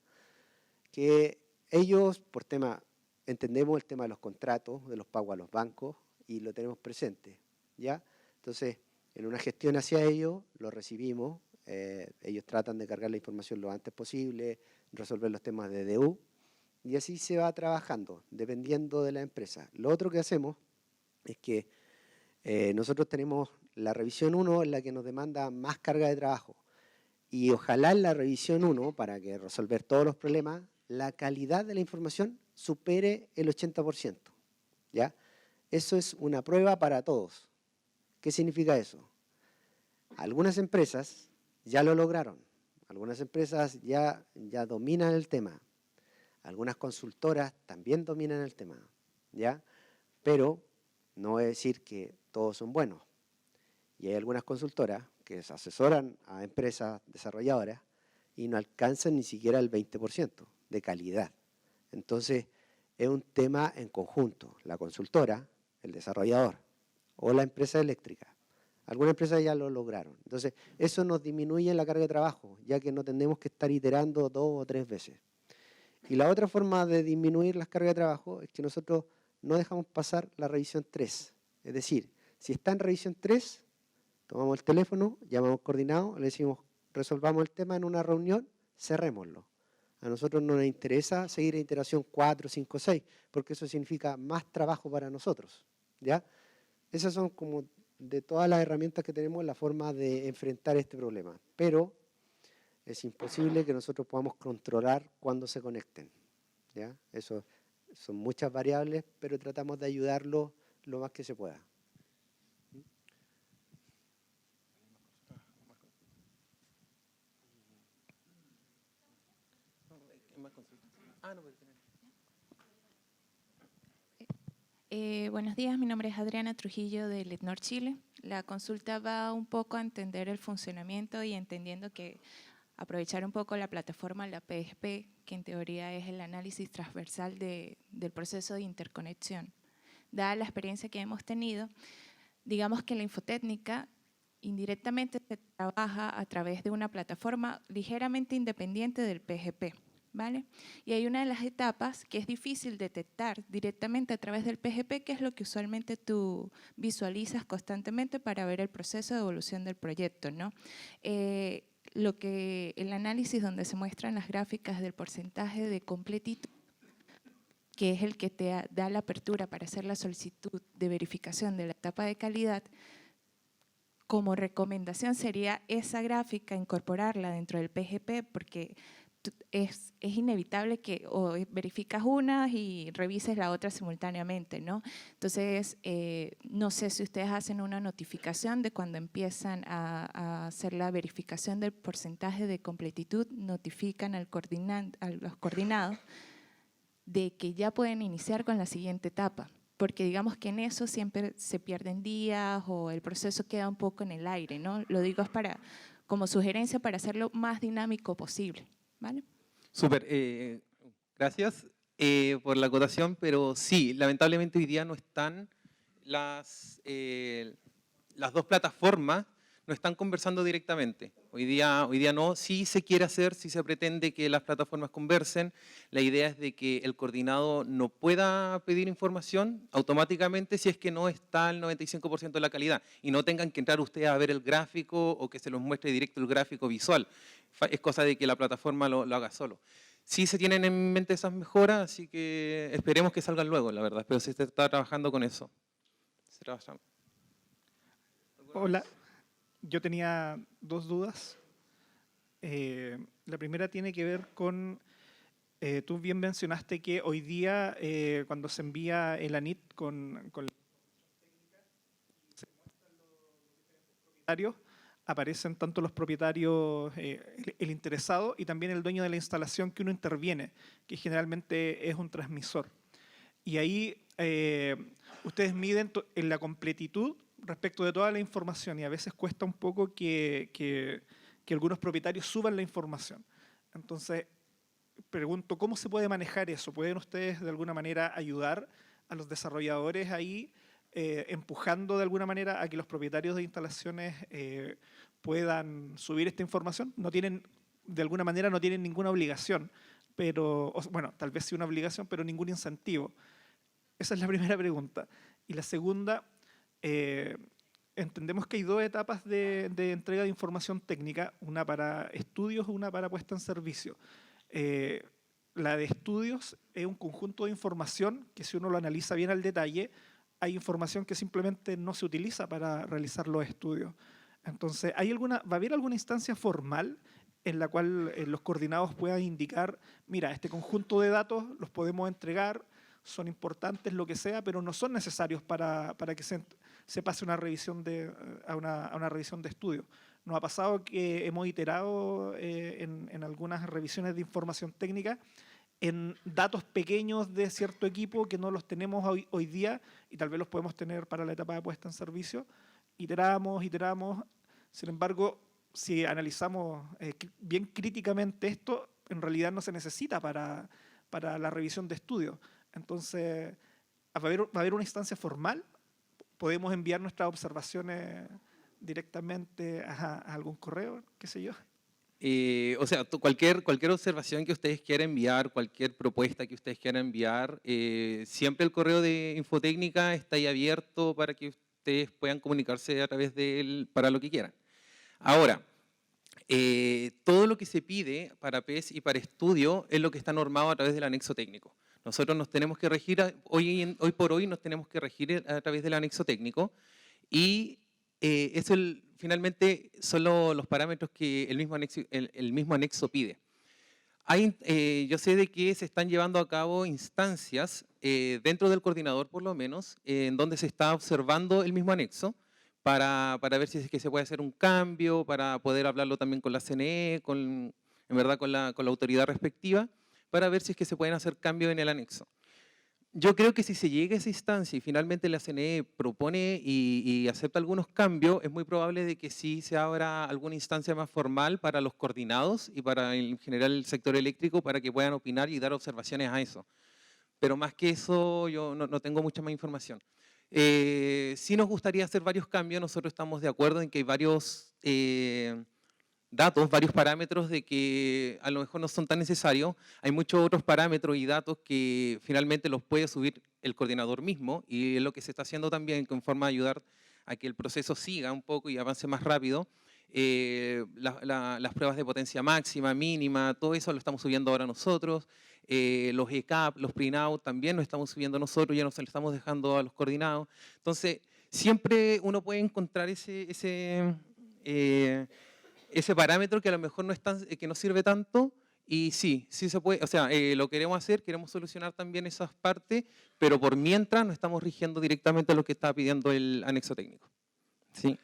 que ellos, por tema, entendemos el tema de los contratos, de los pagos a los bancos, y lo tenemos presente, ¿ya? Entonces, en una gestión hacia ellos, lo recibimos, ellos tratan de cargar la información lo antes posible, resolver los temas de DU, y así se va trabajando, dependiendo de la empresa. Lo otro que hacemos es que nosotros tenemos la revisión 1, en la que nos demanda más carga de trabajo, y ojalá en la revisión 1, para que resolver todos los problemas, la calidad de la información supere el 80%, ¿ya? Eso es una prueba para todos. ¿Qué significa eso? Algunas empresas ya lo lograron, algunas empresas ya dominan el tema, algunas consultoras también dominan el tema, ¿ya? Pero no voy a decir que todos son buenos. Y hay algunas consultoras que se asesoran a empresas desarrolladoras y no alcanzan ni siquiera el 20% de calidad. Entonces, es un tema en conjunto, la consultora, el desarrollador o la empresa eléctrica. Algunas empresas ya lo lograron. Entonces, eso nos disminuye la carga de trabajo, ya que no tenemos que estar iterando 2 o 3 veces. Y la otra forma de disminuir las cargas de trabajo es que nosotros no dejamos pasar la revisión 3. Es decir, si está en revisión 3, tomamos el teléfono, llamamos coordinado, le decimos, resolvamos el tema en una reunión, cerrémoslo. A nosotros no nos interesa seguir en iteración 4, 5, 6, porque eso significa más trabajo para nosotros, ¿ya? Esas son como de todas las herramientas que tenemos la forma de enfrentar este problema. Pero es imposible que nosotros podamos controlar cuándo se conecten, ¿ya? Eso son muchas variables, pero tratamos de ayudarlos lo más que se pueda. Buenos días, mi nombre es Adriana Trujillo de Letnor Chile. La consulta va un poco a entender el funcionamiento y entendiendo que aprovechar un poco la plataforma, la PSP, que en teoría es el análisis transversal del proceso de interconexión. Dada la experiencia que hemos tenido, digamos que la infotécnica indirectamente se trabaja a través de una plataforma ligeramente independiente del PGP, ¿vale? Y hay una de las etapas que es difícil detectar directamente a través del PGP, que es lo que usualmente tú visualizas constantemente para ver el proceso de evolución del proyecto, ¿no? El análisis donde se muestran las gráficas del porcentaje de completitud, que es el que te da la apertura para hacer la solicitud de verificación de la etapa de calidad, como recomendación sería esa gráfica incorporarla dentro del PGP, porque es inevitable que o verificas una y revises la otra simultáneamente, ¿no? Entonces, no sé si ustedes hacen una notificación de cuando empiezan a hacer la verificación del porcentaje de completitud, notifican a los coordinados de que ya pueden iniciar con la siguiente etapa, porque digamos que en eso siempre se pierden días o el proceso queda un poco en el aire, ¿no? Lo digo es como sugerencia para hacerlo más dinámico posible, ¿vale? Súper, gracias por la acotación, pero sí, lamentablemente hoy día no están las dos plataformas, no están conversando directamente. Hoy día no, sí se quiere hacer, sí se pretende que las plataformas conversen. La idea es de que el coordinado no pueda pedir información automáticamente si es que no está al 95% de la calidad y no tengan que entrar ustedes a ver el gráfico o que se los muestre directo el gráfico visual. Es cosa de que la plataforma lo haga solo. Sí se tienen en mente esas mejoras, así que esperemos que salgan luego, la verdad, pero se está trabajando con eso. Se trabaja. Hola, yo tenía dos dudas. La primera tiene que ver con, tú bien mencionaste que hoy día cuando se envía el ANIT con la propietarios, aparecen tanto los propietarios, el interesado y también el dueño de la instalación que uno interviene, que generalmente es un transmisor. Y ahí ustedes miden en la completitud respecto de toda la información y a veces cuesta un poco que algunos propietarios suban la información. Entonces, pregunto, ¿cómo se puede manejar eso? ¿Pueden ustedes de alguna manera ayudar a los desarrolladores ahí, empujando de alguna manera a que los propietarios de instalaciones puedan subir esta información? No tienen, de alguna manera no tienen ninguna obligación, pero, bueno, tal vez sí una obligación, pero ningún incentivo. Esa es la primera pregunta. Y la segunda, entendemos que hay dos etapas de entrega de información técnica, una para estudios, una para puesta en servicio. La de estudios es un conjunto de información que si uno lo analiza bien al detalle, hay información que simplemente no se utiliza para realizar los estudios. Entonces, ¿va a haber alguna instancia formal en la cual los coordinados puedan indicar, mira, este conjunto de datos los podemos entregar, son importantes, lo que sea, pero no son necesarios para que se pase una revisión a una revisión de estudio? Nos ha pasado que hemos iterado en algunas revisiones de información técnica en datos pequeños de cierto equipo que no los tenemos hoy día y tal vez los podemos tener para la etapa de puesta en servicio. Iteramos, sin embargo, si analizamos bien críticamente esto, en realidad no se necesita para la revisión de estudio. Entonces, ¿va a haber una instancia formal? ¿Podemos enviar nuestras observaciones directamente a algún correo, qué sé yo? O sea, cualquier observación que ustedes quieran enviar, cualquier propuesta que ustedes quieran enviar, siempre el correo de Infotécnica está ahí abierto para que ustedes puedan comunicarse a través de él para lo que quieran. Ahora, todo lo que se pide para PES y para estudio es lo que está normado a través del anexo técnico. Nosotros nos tenemos que regir, hoy por hoy nos tenemos que regir a través del anexo técnico y eso finalmente son los parámetros que el mismo anexo pide. Yo sé de que se están llevando a cabo instancias dentro del coordinador por lo menos, en donde se está observando el mismo anexo para ver si es que se puede hacer un cambio, para poder hablarlo también con la CNE, en verdad con la autoridad respectiva, para ver si es que se pueden hacer cambios en el anexo. Yo creo que si se llega a esa instancia y finalmente la CNE propone y acepta algunos cambios, es muy probable de que sí se abra alguna instancia más formal para los coordinados y para en general el sector eléctrico para que puedan opinar y dar observaciones a eso. Pero más que eso, yo no tengo mucha más información. Sí nos gustaría hacer varios cambios, nosotros estamos de acuerdo en que hay varios datos, varios parámetros de que a lo mejor no son tan necesarios. Hay muchos otros parámetros y datos que finalmente los puede subir el coordinador mismo y es lo que se está haciendo también con forma de ayudar a que el proceso siga un poco y avance más rápido. Las pruebas de potencia máxima, mínima, todo eso lo estamos subiendo ahora nosotros. Los ECAP, los print-out también los estamos subiendo nosotros, ya no se los estamos dejando a los coordinados. Entonces, siempre uno puede encontrar ese parámetro que a lo mejor que no sirve tanto y sí se puede, o sea, lo queremos hacer, queremos solucionar también esas partes, pero por mientras nos estamos rigiendo directamente a lo que está pidiendo el anexo técnico. ¿Sí?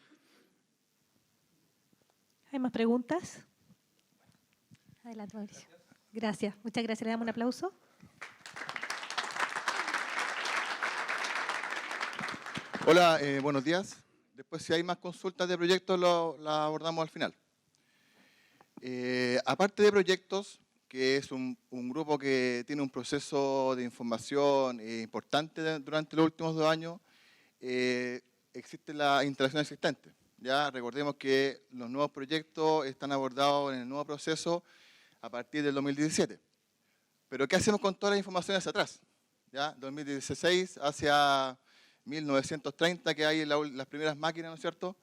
¿Hay más preguntas? Adelante, Mauricio. Gracias, muchas gracias. Le damos un aplauso. Hola, buenos días. Después, si hay más consultas de proyectos, la abordamos al final. Aparte de proyectos, que es un grupo que tiene un proceso de información importante durante los últimos 2 años, existen las instalaciones existentes. Ya recordemos que los nuevos proyectos están abordados en el nuevo proceso a partir del 2017. Pero ¿qué hacemos con todas las informaciones hacia atrás? ¿Ya? 2016 hacia 1930, que hay las primeras máquinas, ¿no es cierto?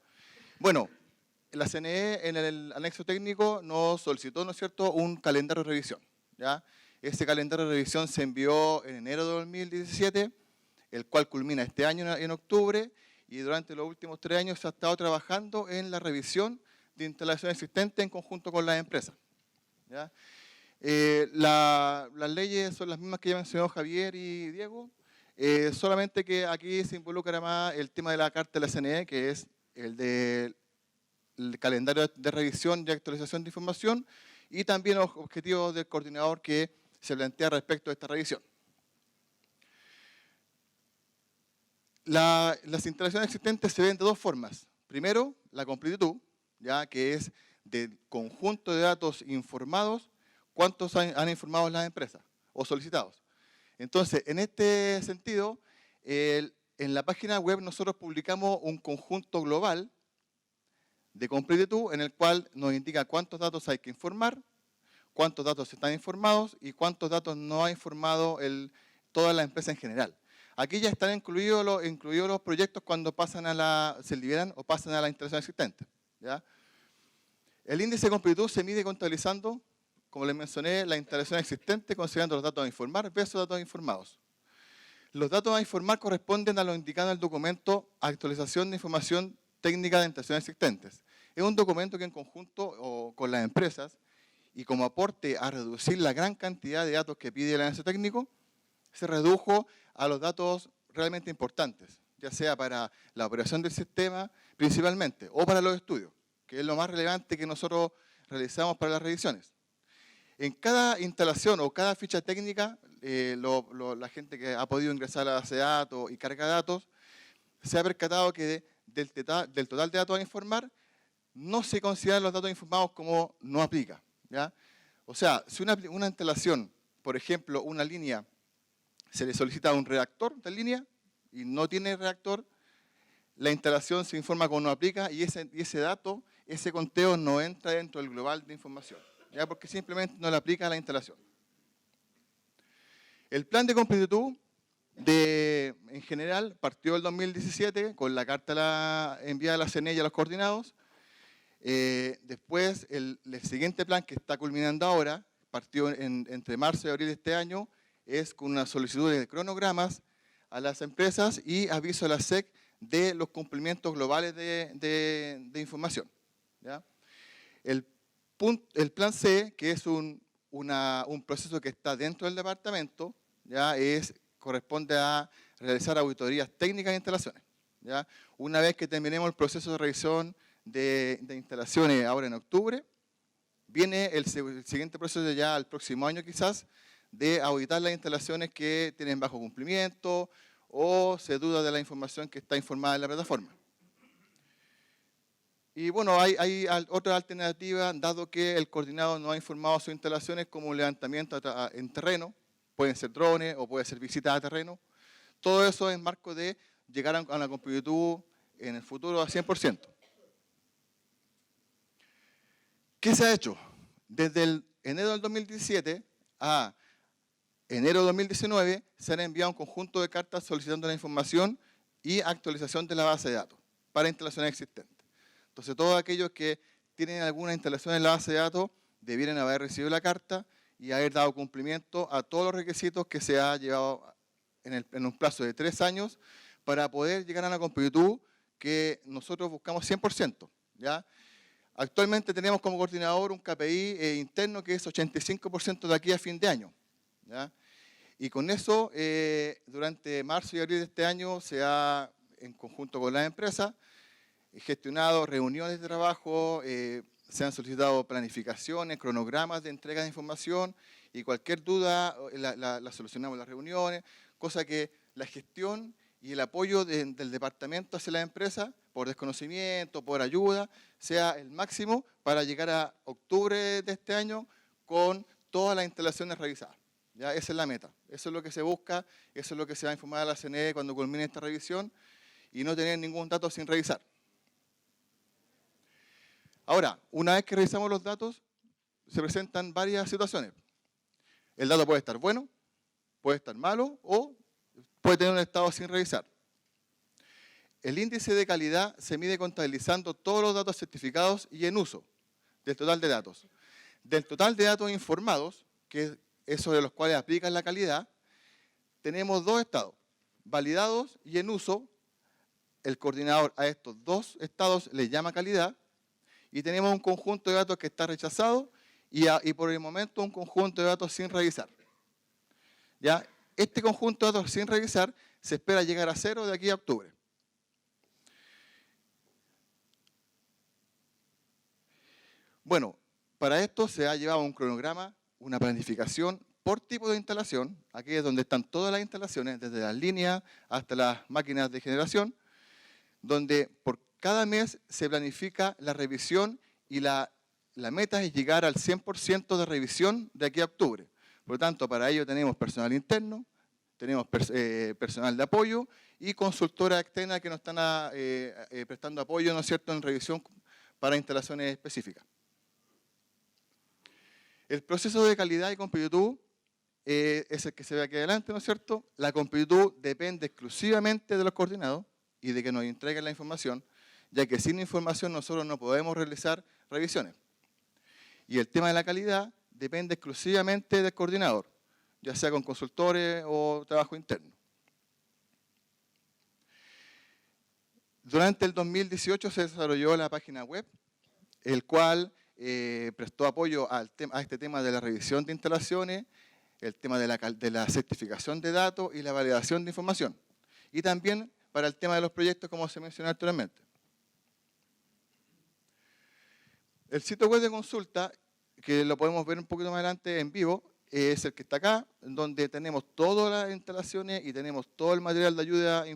Bueno, la CNE en el anexo técnico nos solicitó, ¿no es cierto?, un calendario de revisión. ¿Ya? Ese calendario de revisión se envió en enero de 2017, el cual culmina este año en octubre, y durante los últimos 3 años se ha estado trabajando en la revisión de instalaciones existentes en conjunto con las empresas. ¿Ya? Las leyes son las mismas que ya mencionó Javier y Diego, solamente que aquí se involucra más el tema de la carta de la CNE, que es el calendario de revisión y actualización de información, y también los objetivos del coordinador que se plantea respecto a esta revisión. Las instalaciones existentes se ven de dos formas. Primero, la completitud, ya que es del conjunto de datos informados, cuántos han informado las empresas o solicitados. Entonces, en este sentido, en la página web nosotros publicamos un conjunto global de completitud en el cual nos indica cuántos datos hay que informar, cuántos datos están informados y cuántos datos no ha informado toda la empresa en general. Aquí ya están incluidos los proyectos cuando se liberan o pasan a la instalación existente. ¿Ya? El índice de completitud se mide contabilizando, como les mencioné, la instalación existente, considerando los datos a informar versus datos informados. Los datos a informar corresponden a lo indicado en el documento Actualización de Información Técnica de Instalaciones Existentes. Es un documento que en conjunto con las empresas y como aporte a reducir la gran cantidad de datos que pide el anexo técnico, se redujo a los datos realmente importantes, ya sea para la operación del sistema principalmente, o para los estudios, que es lo más relevante que nosotros realizamos para las revisiones. En cada instalación o cada ficha técnica, la gente que ha podido ingresar a la base de datos y carga de datos, se ha percatado que del total de datos a informar, no se consideran los datos informados como no aplica. ¿Ya? O sea, si una instalación, por ejemplo, una línea, se le solicita un redactor de línea y no tiene redactor, la instalación se informa como no aplica y ese dato, ese conteo no entra dentro del global de información, ¿ya? Porque simplemente no le aplica a la instalación. El plan de completitud en general partió el 2017 con la carta enviada a la CNE y a los coordinados. Después, el siguiente plan que está culminando ahora, partió entre marzo y abril de este año, es con una solicitud de cronogramas a las empresas y aviso a la SEC de los cumplimientos globales de información. ¿Ya? El plan C, que es un proceso que está dentro del departamento, ¿ya? Corresponde a realizar auditorías técnicas de instalaciones. ¿Ya? Una vez que terminemos el proceso de revisión de instalaciones ahora en octubre, viene el siguiente proceso ya al próximo año quizás, de auditar las instalaciones que tienen bajo cumplimiento o se duda de la información que está informada en la plataforma. Y bueno, hay otra alternativa, dado que el coordinado no ha informado sus instalaciones, como un levantamiento en terreno, pueden ser drones o puede ser visitas a terreno. Todo eso en marco de llegar a la completitud en el futuro a 100%. ¿Qué se ha hecho? Desde el enero del 2017 a enero de 2019 se han enviado un conjunto de cartas solicitando la información y actualización de la base de datos para instalaciones existentes. Entonces, todos aquellos que tienen alguna instalación en la base de datos debieran haber recibido la carta y haber dado cumplimiento a todos los requisitos que se ha llevado en un plazo de 3 años para poder llegar a una completitud que nosotros buscamos 100%. ¿Ya? Actualmente tenemos como coordinador un KPI interno que es 85% de aquí a fin de año. ¿Ya? Y con eso, durante marzo y abril de este año, se ha, en conjunto con las empresas, gestionado reuniones de trabajo, se han solicitado planificaciones, cronogramas de entrega de información y cualquier duda la solucionamos en las reuniones, cosa que la gestión y el apoyo del departamento hacia las empresas, por desconocimiento, por ayuda, sea el máximo para llegar a octubre de este año con todas las instalaciones revisadas. ¿Ya? Esa es la meta, eso es lo que se busca, eso es lo que se va a informar a la CNE cuando culmine esta revisión y no tener ningún dato sin revisar. Ahora, una vez que revisamos los datos, se presentan varias situaciones. El dato puede estar bueno, puede estar malo o puede tener un estado sin revisar. El índice de calidad se mide contabilizando todos los datos certificados y en uso del total de datos. Del total de datos informados, que es sobre los cuales aplican la calidad, tenemos dos estados, validados y en uso. El coordinador a estos dos estados les llama calidad y tenemos un conjunto de datos que está rechazado y por el momento un conjunto de datos sin revisar. ¿Ya? Este conjunto de datos sin revisar se espera llegar a 0 de aquí a octubre. Bueno, para esto se ha llevado un cronograma, una planificación por tipo de instalación. Aquí es donde están todas las instalaciones, desde las líneas hasta las máquinas de generación, donde por cada mes se planifica la revisión y la meta es llegar al 100% de revisión de aquí a octubre. Por lo tanto, para ello tenemos personal interno, tenemos personal de apoyo y consultora externa que nos están prestando apoyo, ¿no es cierto?, en revisión para instalaciones específicas. El proceso de calidad y completitud es el que se ve aquí adelante, ¿no es cierto? La completitud depende exclusivamente de los coordinados y de que nos entreguen la información, ya que sin información nosotros no podemos realizar revisiones. Y el tema de la calidad depende exclusivamente del coordinador, ya sea con consultores o trabajo interno. Durante el 2018 se desarrolló la página web, el cual prestó apoyo a este tema de la revisión de instalaciones, el tema de la certificación de datos y la validación de información. Y también para el tema de los proyectos, como se mencionó anteriormente. El sitio web de consulta, que lo podemos ver un poquito más adelante en vivo, es el que está acá, donde tenemos todas las instalaciones y tenemos todo el material de ayuda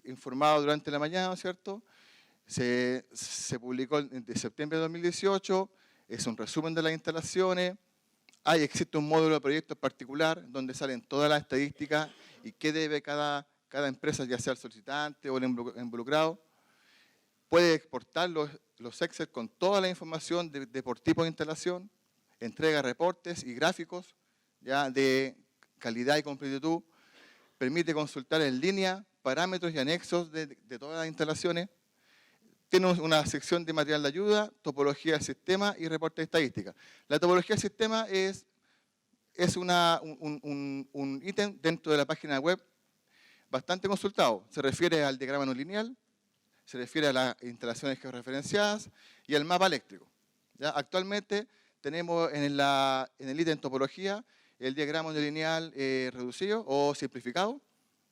informado durante la mañana, ¿no es cierto? Se publicó en septiembre de 2018, es un resumen de las instalaciones. Existe un módulo de proyectos particular donde salen todas las estadísticas y qué debe cada empresa, ya sea el solicitante o el involucrado. Puede exportar los Excel con toda la información de por tipo de instalación, entrega reportes y gráficos ya de calidad y completitud, permite consultar en línea parámetros y anexos de todas las instalaciones. Tiene una sección de material de ayuda, topología del sistema y reporte de estadística. La topología del sistema es un ítem dentro de la página web bastante consultado. Se refiere al diagrama no lineal, se refiere a las instalaciones georreferenciadas y al mapa eléctrico. ¿Ya? Actualmente tenemos en el ítem topología el diagrama no lineal reducido o simplificado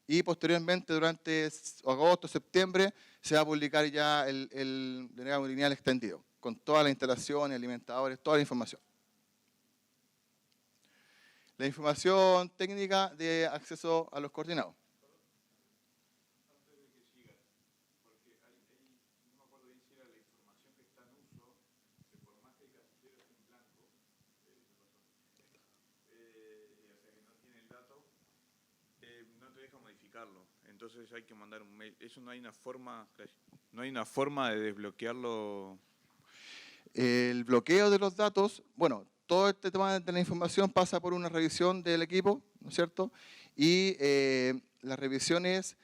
y posteriormente durante agosto, septiembre se va a publicar ya el diagrama lineal extendido con todas las instalaciones, alimentadores, toda la información. La información técnica de acceso a los coordinados. Entonces hay que mandar un mail. Eso no hay una forma de desbloquearlo. El bloqueo de los datos, bueno, todo este tema de la información pasa por una revisión del equipo, ¿no es cierto? Y las revisiones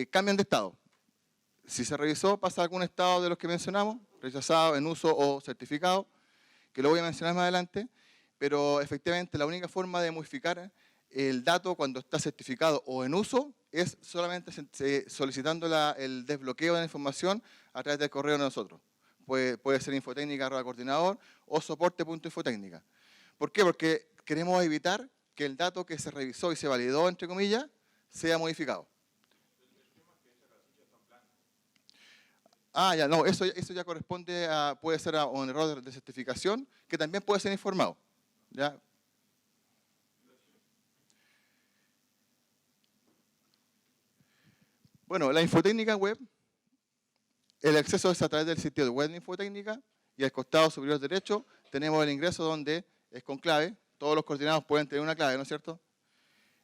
cambian de estado. Si se revisó, pasa a algún estado de los que mencionamos, rechazado, en uso o certificado, que lo voy a mencionar más adelante, pero efectivamente la única forma de modificar el dato cuando está certificado o en uso es solamente solicitando el desbloqueo de la información a través del correo de nosotros. Puede ser infotecnica@coordinador o soporte.infotecnica. ¿Por qué? Porque queremos evitar que el dato que se revisó y se validó, entre comillas, sea modificado. Ya, no, eso ya corresponde puede ser a un error de certificación que también puede ser informado. ¿Ya? Bueno, la infotécnica web, el acceso es a través del sitio web de Infotecnica y al costado superior derecho tenemos el ingreso donde es con clave. Todos los coordinados pueden tener una clave, ¿no es cierto?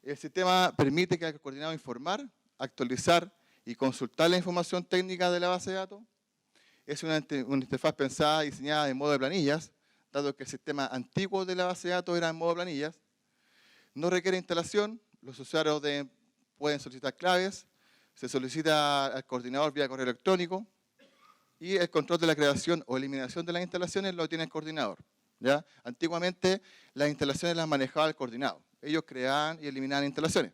El sistema permite que el coordinado informar, actualizar y consultar la información técnica de la base de datos. Es una interfaz pensada, diseñada en modo de planillas, dado que el sistema antiguo de la base de datos era en modo de planillas. No requiere instalación, los usuarios pueden solicitar claves, se solicita al coordinador vía correo electrónico y el control de la creación o eliminación de las instalaciones lo tiene el coordinador, ¿ya? Antiguamente las instalaciones las manejaba el coordinado. Ellos creaban y eliminaban instalaciones.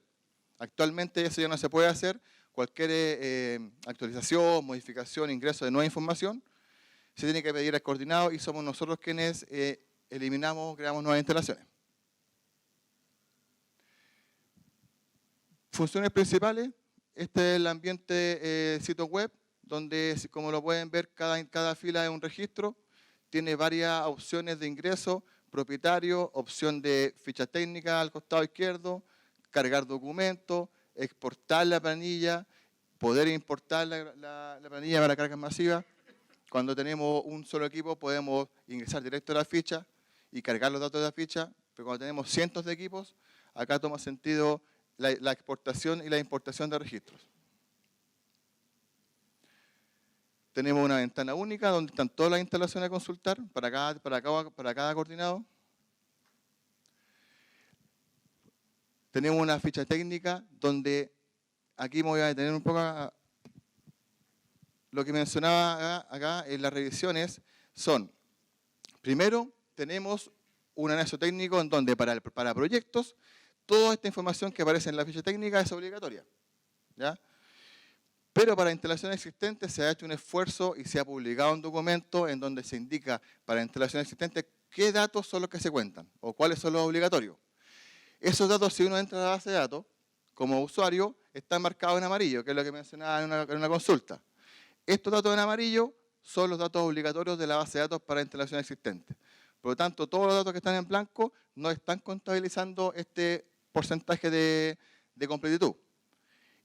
Actualmente eso ya no se puede hacer. Cualquier actualización, modificación, ingreso de nueva información se tiene que pedir al coordinado y somos nosotros quienes eliminamos, creamos nuevas instalaciones. Funciones principales. Este es el ambiente sitio web, donde, como lo pueden ver, cada fila es un registro. Tiene varias opciones de ingreso, propietario, opción de ficha técnica al costado izquierdo, cargar documentos, exportar la planilla, poder importar la planilla para cargas masivas. Cuando tenemos un solo equipo podemos ingresar directo a la ficha y cargar los datos de la ficha, pero cuando tenemos cientos de equipos, acá toma sentido la exportación y la importación de registros. Tenemos una ventana única donde están todas las instalaciones a consultar para cada coordinado. Tenemos una ficha técnica donde aquí me voy a detener un poco lo que mencionaba acá en las revisiones son, primero tenemos un anexo técnico en donde para proyectos toda esta información que aparece en la ficha técnica es obligatoria, ¿ya? Pero para instalaciones existentes se ha hecho un esfuerzo y se ha publicado un documento en donde se indica para instalaciones existentes qué datos son los que se cuentan o cuáles son los obligatorios. Esos datos, si uno entra a la base de datos, como usuario, están marcados en amarillo, que es lo que mencionaba en una consulta. Estos datos en amarillo son los datos obligatorios de la base de datos para instalaciones existentes. Por lo tanto, todos los datos que están en blanco no están contabilizando este porcentaje de completitud.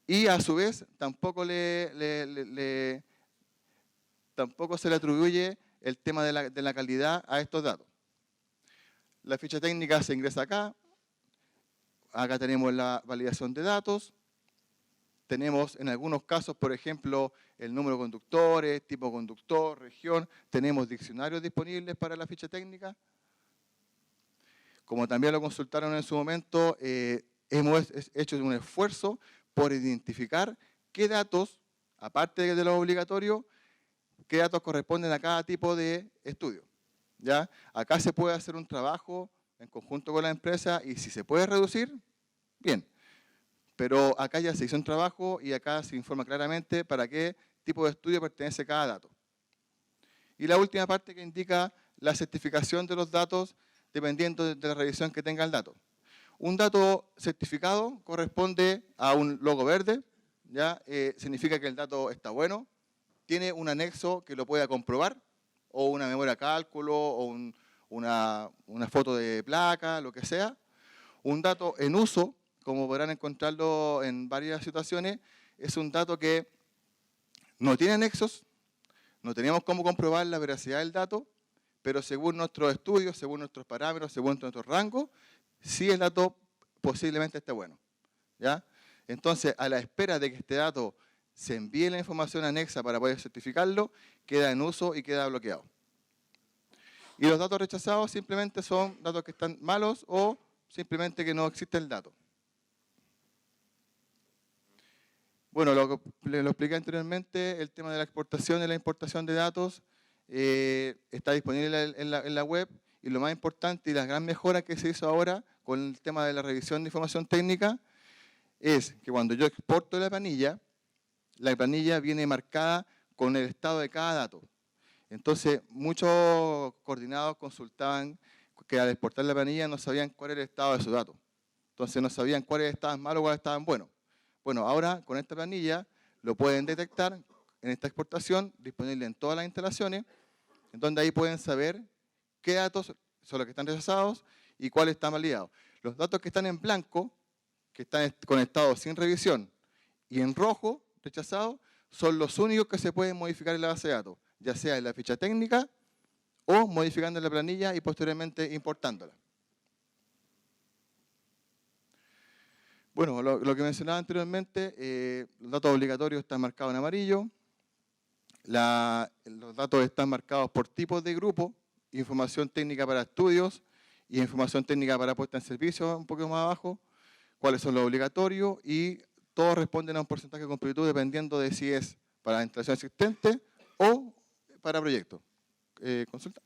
Y a su vez, tampoco se le atribuye el tema de la calidad a estos datos. La ficha técnica se ingresa acá. Acá tenemos la validación de datos. Tenemos en algunos casos, por ejemplo, el número de conductores, tipo conductor, región. Tenemos diccionarios disponibles para la ficha técnica. Como también lo consultaron en su momento, hemos hecho un esfuerzo por identificar qué datos, aparte de los obligatorios, qué datos corresponden a cada tipo de estudio, ¿ya? Acá se puede hacer un trabajo en conjunto con la empresa y si se puede reducir, bien. Pero acá ya se hizo un trabajo y acá se informa claramente para qué tipo de estudio pertenece cada dato. Y la última parte que indica la certificación de los datos dependiendo de la revisión que tenga el dato. Un dato certificado corresponde a un logo verde, ¿ya? Significa que el dato está bueno, tiene un anexo que lo pueda comprobar, o una memoria cálculo, o una foto de placa, lo que sea. Un dato en uso, como podrán encontrarlo en varias situaciones, es un dato que no tiene anexos, no tenemos cómo comprobar la veracidad del dato, pero según nuestros estudios, según nuestros parámetros, según nuestros rangos, sí el dato posiblemente esté bueno, ¿ya? Entonces, a la espera de que este dato se envíe la información anexa para poder certificarlo, queda en uso y queda bloqueado. Y los datos rechazados simplemente son datos que están malos o simplemente que no existe el dato. Bueno, lo expliqué anteriormente, el tema de la exportación y la importación de datos está disponible en la web y lo más importante y la gran mejora que se hizo ahora con el tema de la revisión de información técnica es que cuando yo exporto la planilla viene marcada con el estado de cada dato. Entonces, muchos coordinados consultaban que al exportar la planilla no sabían cuál era el estado de su dato. Entonces, no sabían cuáles estaban malos o cuáles estaban buenos. Bueno, ahora con esta planilla lo pueden detectar en esta exportación, disponible en todas las instalaciones, en donde ahí pueden saber qué datos son los que están rechazados y cuáles están validados. Los datos que están en blanco, que están conectados sin revisión, y en rojo, rechazados, son los únicos que se pueden modificar en la base de datos, ya sea en la ficha técnica o modificando la planilla y posteriormente importándola. Bueno, lo que mencionaba anteriormente, los datos obligatorios están marcados en amarillo. Los datos están marcados por tipos de grupo, información técnica para estudios y información técnica para puesta en servicio, un poco más abajo, cuáles son los obligatorios, y todos responden a un porcentaje de completitud dependiendo de si es para instalación existente o para proyectos. Consulta.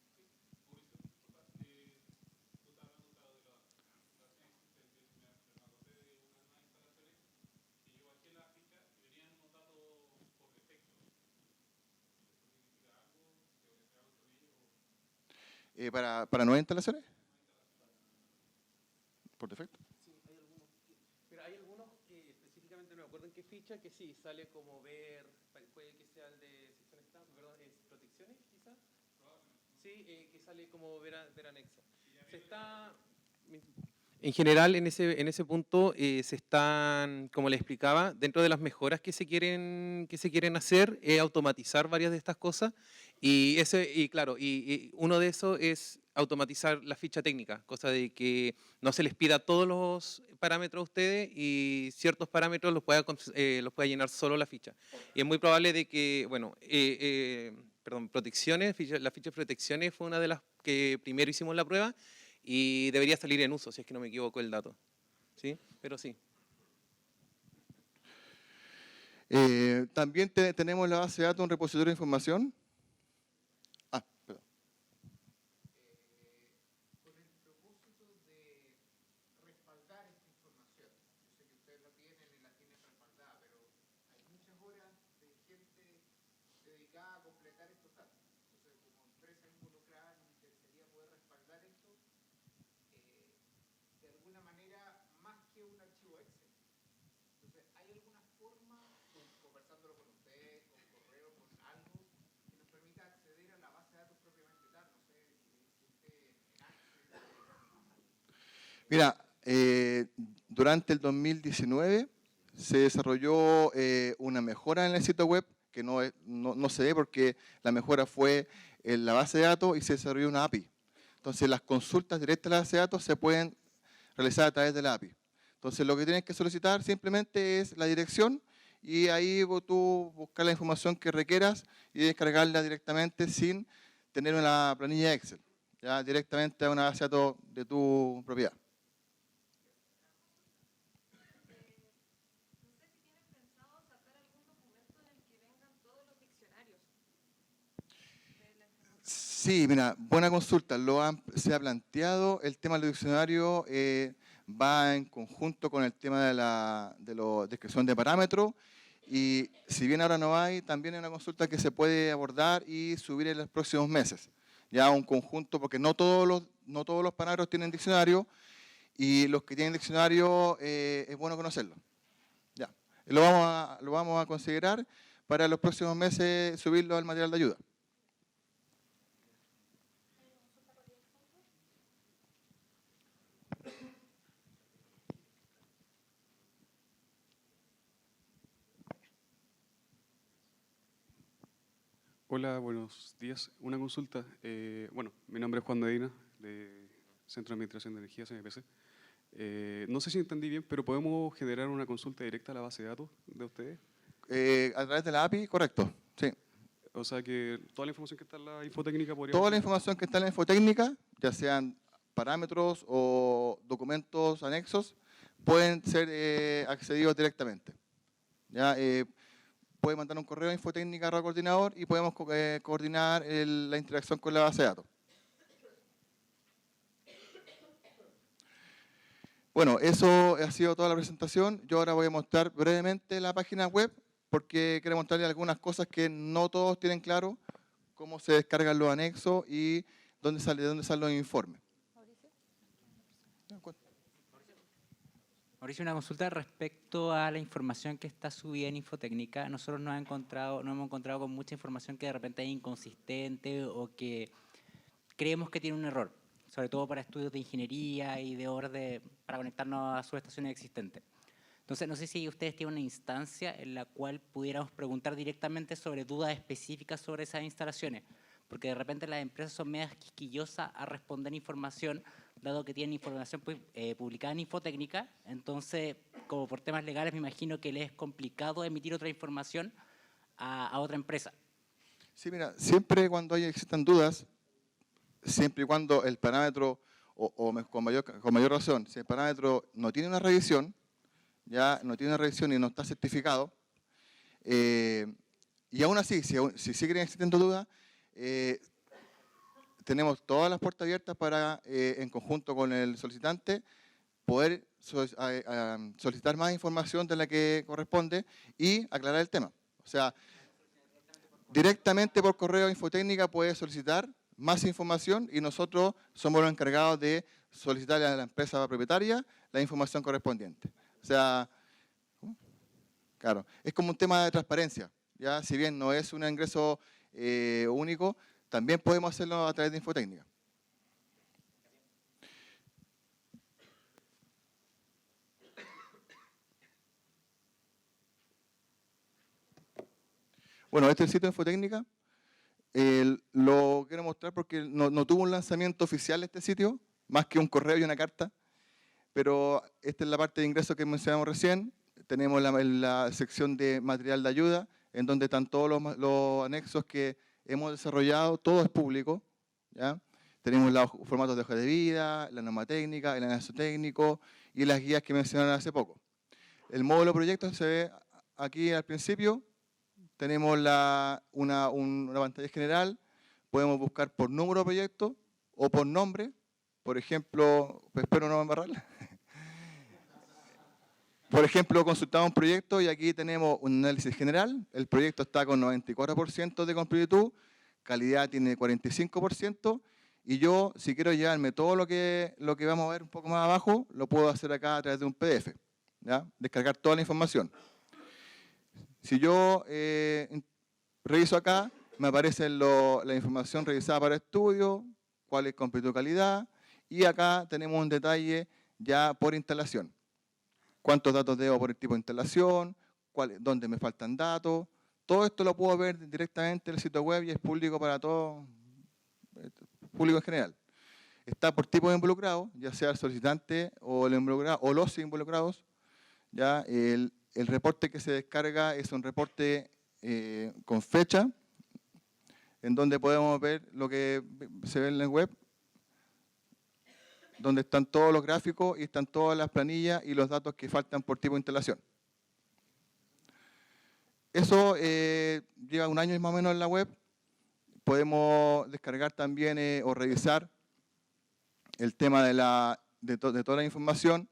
¿Para nuevas instalaciones? ¿Por defecto? Sí, hay algunos pero hay algunos que específicamente no me acuerdo en qué ficha, que sí, sale como ver, puede que sea el de sección estándar, perdón, es protecciones quizás. Sí, que sale como ver anexo. Se está... En general, en ese punto se están, como les explicaba, dentro de las mejoras que se quieren hacer, automatizar varias de estas cosas. Y claro, y uno de esos es automatizar la ficha técnica, cosa de que no se les pida todos los parámetros a ustedes y ciertos parámetros los pueda llenar solo la ficha. Y es muy probable de que, bueno, protecciones, la ficha de protecciones fue una de las que primero hicimos la prueba, y debería salir en uso, si es que no me equivoco el dato. ¿Sí? Pero sí. También tenemos la base de datos, un repositorio de información. Perdón. Con el propósito de respaldar esta información, yo sé que ustedes la tienen y la tienen respaldada, pero hay muchas horas de gente dedicada a completar estos datos. Entonces, como empresa involucrada, nos interesaría poder respaldar esto de alguna manera más que un archivo Excel. Entonces, ¿hay alguna forma, conversándolo con ustedes, con correo, con algo, que nos permita acceder a la base de datos propiamente tal? No sé si existe en Access. Mira, durante el 2019 se desarrolló una mejora en el sitio web que no se ve porque la mejora fue en la base de datos y se desarrolló una API. Entonces, las consultas directas a la base de datos se pueden realizar a través de la API. Entonces, lo que tienes que solicitar simplemente es la dirección y ahí tú buscas la información que requieras y descargarla directamente sin tener una planilla Excel, ya directamente a una base de datos de tu propiedad. Sí, mira, buena consulta. Se ha planteado el tema del diccionario, va en conjunto con el tema de la descripción de parámetros, y si bien ahora no hay, también hay una consulta que se puede abordar y subir en los próximos meses. Ya un conjunto, porque no todos los parámetros tienen diccionario, y los que tienen diccionario es bueno conocerlo. Ya, lo vamos a considerar para los próximos meses subirlo al material de ayuda. Hola, buenos días. Una consulta. Bueno, mi nombre es Juan Medina, de Centro de Administración de Energía, CMPC. No sé si entendí bien, pero ¿podemos generar una consulta directa a la base de datos de ustedes? A través de la API, correcto, sí. O sea que toda la información que está en la infotécnica podría... Toda la información que está en la infotécnica, ya sean parámetros o documentos anexos, pueden ser accedidos directamente. ¿Ya? Puede mandar un correo a infotécnica@coordinador y podemos coordinar la interacción con la base de datos. Bueno, eso ha sido toda la presentación. Yo ahora voy a mostrar brevemente la página web porque quiero mostrarles algunas cosas que no todos tienen claro, cómo se descargan los anexos y de dónde salen los informes. Mauricio, una consulta respecto a la información que está subida en Infotécnica. Nosotros nos hemos encontrado con mucha información que de repente es inconsistente o que creemos que tiene un error, sobre todo para estudios de ingeniería y de orden para conectarnos a subestaciones existentes. Entonces, no sé si ustedes tienen una instancia en la cual pudiéramos preguntar directamente sobre dudas específicas sobre esas instalaciones, porque de repente las empresas son medias quisquillosas a responder información, dado que tienen información publicada en Infotécnica. Entonces, como por temas legales, me imagino que les es complicado emitir otra información a otra empresa. Sí, mira, siempre cuando existan dudas, siempre y cuando el parámetro, con mayor razón, si el parámetro no tiene una revisión, ya no tiene una revisión y no está certificado, y aún así, si siguen existiendo dudas, tenemos todas las puertas abiertas para, en conjunto con el solicitante, poder solicitar más información de la que corresponde y aclarar el tema. O sea, directamente por correo Infotécnica puede solicitar más información y nosotros somos los encargados de solicitarle a la empresa propietaria la información correspondiente. O sea, claro, es como un tema de transparencia. Ya, si bien no es un ingreso único, también podemos hacerlo a través de Infotécnica. Bueno, este es el sitio de Infotécnica. Lo quiero mostrar porque no tuvo un lanzamiento oficial este sitio, más que un correo y una carta. Pero esta es la parte de ingreso que mencionamos recién. Tenemos la sección de material de ayuda, en donde están todos los anexos que hemos desarrollado, todo es público, ¿ya? Tenemos los formatos de hoja de vida, la norma técnica, el anexo técnico y las guías que mencionaron hace poco. El módulo proyecto se ve aquí al principio. Tenemos una pantalla general, podemos buscar por número de proyecto o por nombre. Por ejemplo, espero no embarrarla. Por ejemplo, consultamos un proyecto y aquí tenemos un análisis general. El proyecto está con 94% de completitud, calidad tiene 45%, y yo, si quiero llevarme todo lo que vamos a ver un poco más abajo, lo puedo hacer acá a través de un PDF, ¿ya? Descargar toda la información. Si yo reviso acá, me aparece la información revisada para estudio, cuál es completitud calidad, y acá tenemos un detalle ya por instalación. Cuántos datos debo por el tipo de instalación, dónde me faltan datos. Todo esto lo puedo ver directamente en el sitio web y es público para todo, público en general. Está por tipo de involucrado, ya sea el solicitante o el involucrado o los involucrados. Ya el reporte que se descarga es un reporte con fecha, en donde podemos ver lo que se ve en la web, donde están todos los gráficos y están todas las planillas y los datos que faltan por tipo de instalación. Eso lleva un año más o menos en la web. Podemos descargar también o revisar el tema de toda la información.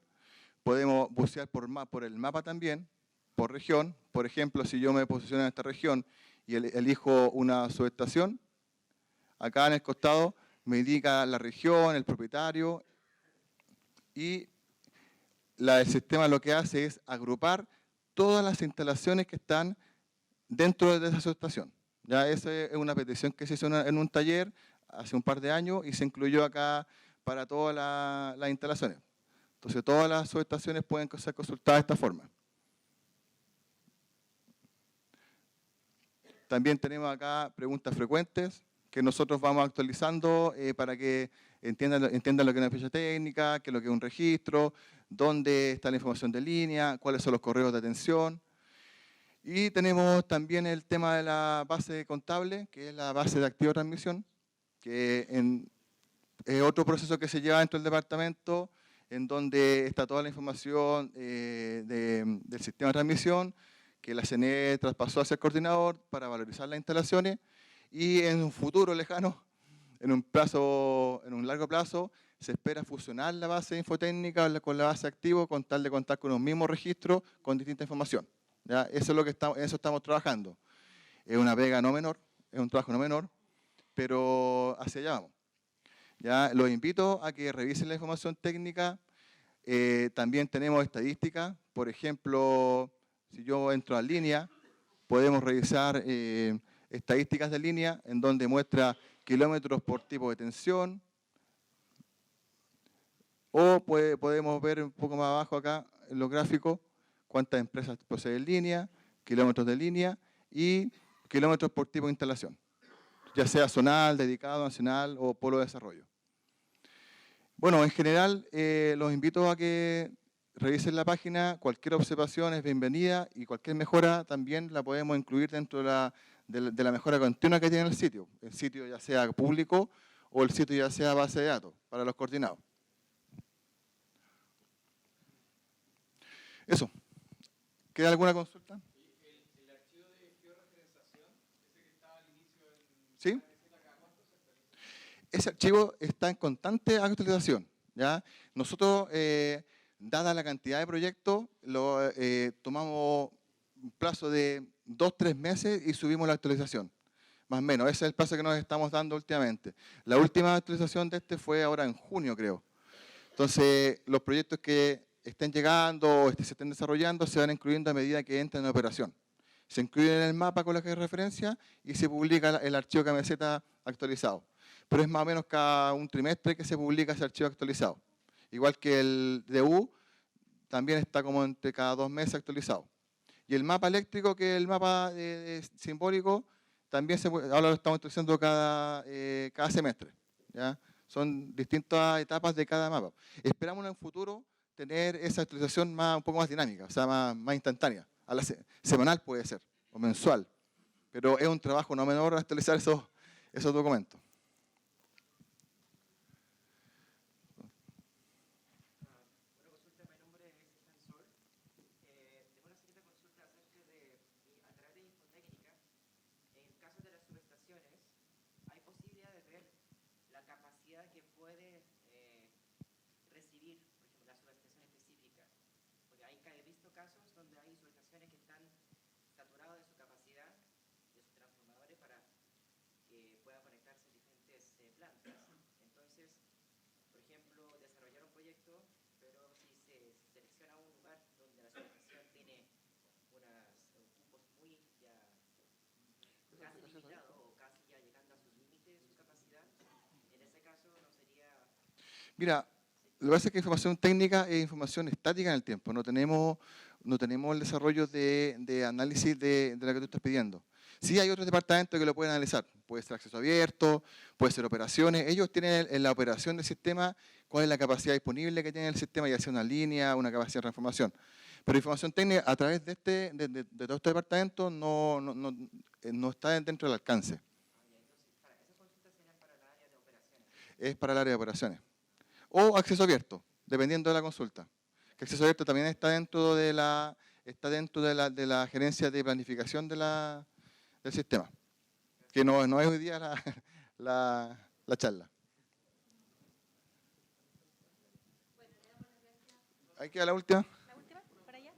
Podemos bucear por el mapa también, por región. Por ejemplo, si yo me posiciono en esta región y elijo una subestación, acá en el costado me indica la región, el propietario, y el sistema lo que hace es agrupar todas las instalaciones que están dentro de esa subestación. Ya esa es una petición que se hizo en un taller hace un par de años y se incluyó acá para todas las instalaciones. Entonces todas las subestaciones pueden ser consultadas de esta forma. También tenemos acá preguntas frecuentes que nosotros vamos actualizando para que entiendan lo que es una ficha técnica, qué es lo que es un registro, dónde está la información de línea, cuáles son los correos de atención. Y tenemos también el tema de la base contable, que es la base de activo de transmisión, que es otro proceso que se lleva dentro del departamento, en donde está toda la información del sistema de transmisión, que la CNE traspasó hacia el coordinador para valorizar las instalaciones, y en un futuro lejano, en un largo plazo, se espera fusionar la base infotécnica con la base activo con tal de contar con un mismo registro con distinta información. ¿Ya? Eso es en eso estamos trabajando. Es una pega no menor, es un trabajo no menor, pero hacia allá vamos. ¿Ya? Los invito a que revisen la información técnica. También tenemos estadísticas. Por ejemplo, si yo entro a línea, podemos revisar estadísticas de línea en donde muestra kilómetros por tipo de tensión. O podemos ver un poco más abajo acá en los gráficos cuántas empresas poseen línea, kilómetros de línea y kilómetros por tipo de instalación, ya sea zonal, dedicado, nacional o polo de desarrollo. Bueno, en general los invito a que revisen la página. Cualquier observación es bienvenida y cualquier mejora también la podemos incluir dentro de la mejora continua que tiene el sitio ya sea público o el sitio ya sea base de datos para los coordinados. Eso. ¿Queda alguna consulta? ¿El archivo de georreferenciación, ese que estaba al inicio ¿sí? Ese archivo está en constante actualización, ¿ya? Nosotros, dada la cantidad de proyectos, tomamos un plazo de 2-3 meses y subimos la actualización. Más o menos, ese es el paso que nos estamos dando últimamente. La última actualización de este fue ahora en junio, creo. Entonces, los proyectos que estén llegando o se estén desarrollando se van incluyendo a medida que entran en operación. Se incluye en el mapa con la que hay referencia y se publica el archivo KMZ actualizado. Pero es más o menos cada un trimestre que se publica ese archivo actualizado. Igual que el DU, también está como entre cada 2 meses actualizado. Y el mapa eléctrico, que es el mapa simbólico, también ahora lo estamos actualizando cada semestre, ¿ya? Son distintas etapas de cada mapa. Esperamos en el futuro tener esa actualización un poco más dinámica, o sea, más instantánea. Semanal puede ser, o mensual. Pero es un trabajo no menor actualizar esos documentos. Mira, lo que pasa es que información técnica es información estática en el tiempo. No tenemos el desarrollo de análisis de lo que tú estás pidiendo. Sí hay otros departamentos que lo pueden analizar. Puede ser acceso abierto, puede ser operaciones. Ellos tienen en la operación del sistema cuál es la capacidad disponible que tiene el sistema, ya sea una línea, una capacidad de transformación. Pero información técnica a través de todos estos departamentos no está dentro del alcance. Es para el área de operaciones. O acceso abierto, dependiendo de la consulta. Que acceso abierto también está dentro de la gerencia de planificación del sistema. Que no es hoy día la charla. ¿Hay que ir a la última? ¿La última? ¿Para allá?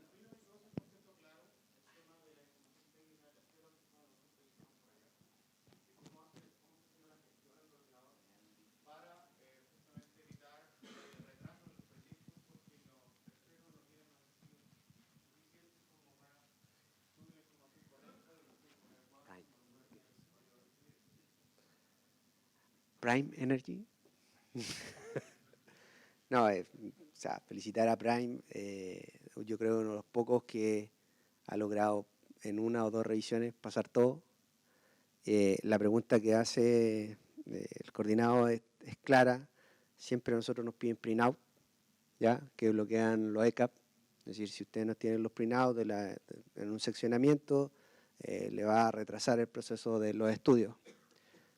Prime Energy. No, o sea, felicitar a Prime. Yo creo uno de los pocos que ha logrado en 1 o 2 revisiones pasar todo. La pregunta que hace el coordinado es clara. Siempre a nosotros nos piden print-out, ¿ya? Que bloquean los ECAP. Es decir, si ustedes no tienen los print-out en un seccionamiento, le va a retrasar el proceso de los estudios.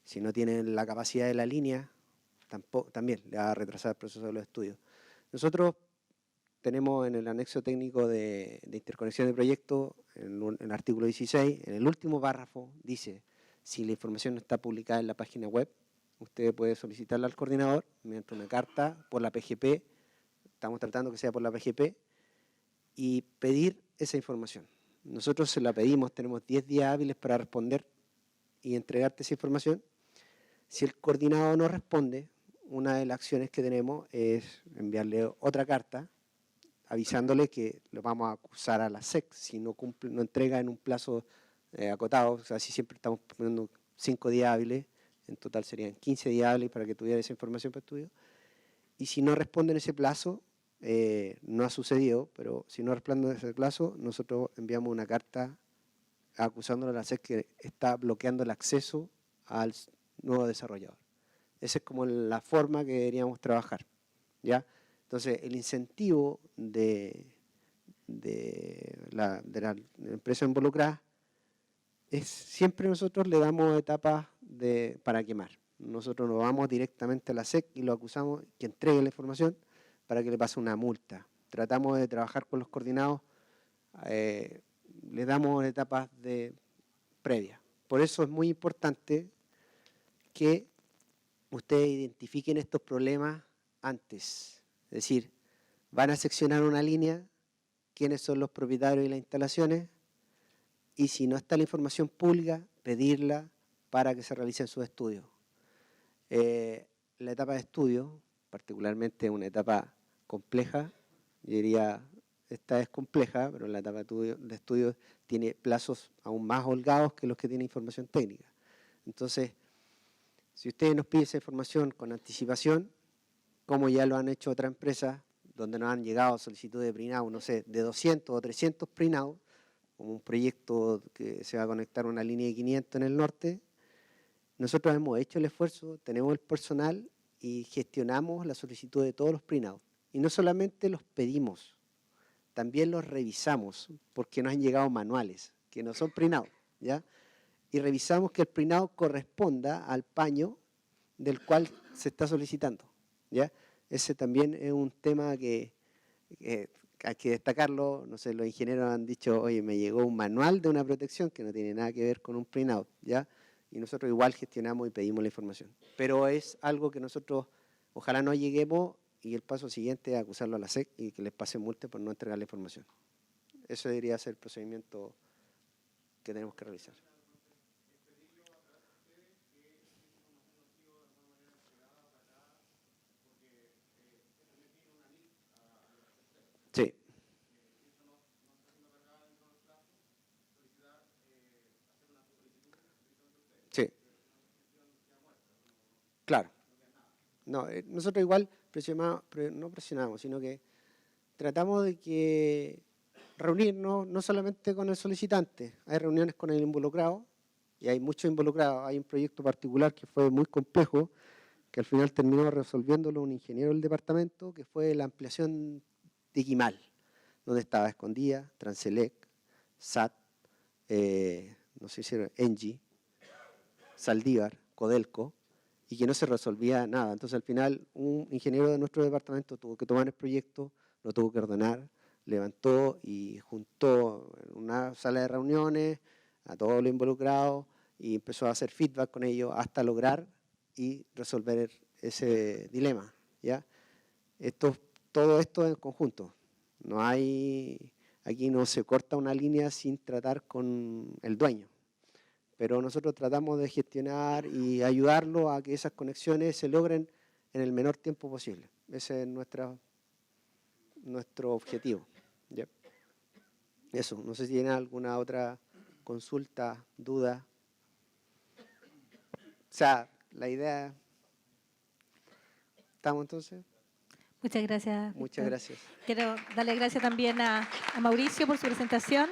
Si no tienen la capacidad de la línea, también le va a retrasar el proceso de los estudios. Nosotros tenemos en el anexo técnico de interconexión de proyectos, en el artículo 16, en el último párrafo, dice, si la información no está publicada en la página web, usted puede solicitarla al coordinador mediante una carta por la PGP, estamos tratando que sea por la PGP, y pedir esa información. Nosotros se la pedimos, tenemos 10 días hábiles para responder y entregarte esa información. Si el coordinador no responde, una de las acciones que tenemos es enviarle otra carta avisándole que lo vamos a acusar a la SEC si no entrega en un plazo acotado. O sea, si siempre estamos poniendo 5 días hábiles, en total serían 15 días hábiles para que tuviera esa información para estudio. Y si no responde en ese plazo, no ha sucedido, pero si no responde en ese plazo, nosotros enviamos una carta acusándole a la SEC que está bloqueando el acceso al nuevo desarrollador. Esa es como la forma que deberíamos trabajar, ¿ya? Entonces, el incentivo de la empresa involucrada siempre nosotros le damos etapas para quemar. Nosotros no vamos directamente a la SEC y lo acusamos que entregue la información para que le pase una multa. Tratamos de trabajar con los coordinados, le damos etapas previas. Por eso es muy importante que ustedes identifiquen estos problemas antes. Es decir, van a seccionar una línea, quiénes son los propietarios de las instalaciones, y si no está la información pública, pedirla para que se realicen sus estudios. La etapa de estudio, particularmente una etapa compleja, yo diría, esta es compleja, pero la etapa de estudio tiene plazos aún más holgados que los que tiene información técnica. Entonces, si ustedes nos piden esa información con anticipación, como ya lo han hecho otras empresas, donde nos han llegado solicitudes de pre-now, no sé, de 200 o 300 pre-now, como un proyecto que se va a conectar a una línea de 500 en el norte, nosotros hemos hecho el esfuerzo, tenemos el personal y gestionamos la solicitud de todos los pre-now. Y no solamente los pedimos, también los revisamos, porque nos han llegado manuales, que no son pre-now, ¿ya? Y revisamos que el pre-now corresponda al paño del cual se está solicitando, ¿ya? Ese también es un tema que hay que destacarlo. No sé, los ingenieros han dicho, oye, me llegó un manual de una protección que no tiene nada que ver con un print-out, ¿ya? Y nosotros igual gestionamos y pedimos la información. Pero es algo que nosotros, ojalá no lleguemos y el paso siguiente es acusarlo a la SEC y que les pase multa por no entregar la información. Eso debería ser el procedimiento que tenemos que realizar. Sí. Sí. Claro. No, nosotros igual no presionamos, sino que tratamos de que reunirnos no solamente con el solicitante, hay reuniones con el involucrado, y hay muchos involucrados. Hay un proyecto particular que fue muy complejo, que al final terminó resolviéndolo un ingeniero del departamento, que fue la ampliación de Quimal, donde estaba escondida Transelec, SAT, no sé si era Engie, Saldívar, Codelco, y que no se resolvía nada. Entonces al final un ingeniero de nuestro departamento tuvo que tomar el proyecto, lo tuvo que ordenar, levantó y juntó en una sala de reuniones a todos los involucrados y empezó a hacer feedback con ellos hasta lograr y resolver ese dilema, ¿ya? Todo esto en conjunto. No hay, aquí no se corta una línea sin tratar con el dueño. Pero nosotros tratamos de gestionar y ayudarlo a que esas conexiones se logren en el menor tiempo posible. Ese es nuestro objetivo. ¿Ya? Eso, no sé si tienen alguna otra consulta, duda. O sea, la idea... ¿Estamos entonces? Muchas gracias. Muchas gracias. Quiero darle gracias también a Mauricio por su presentación.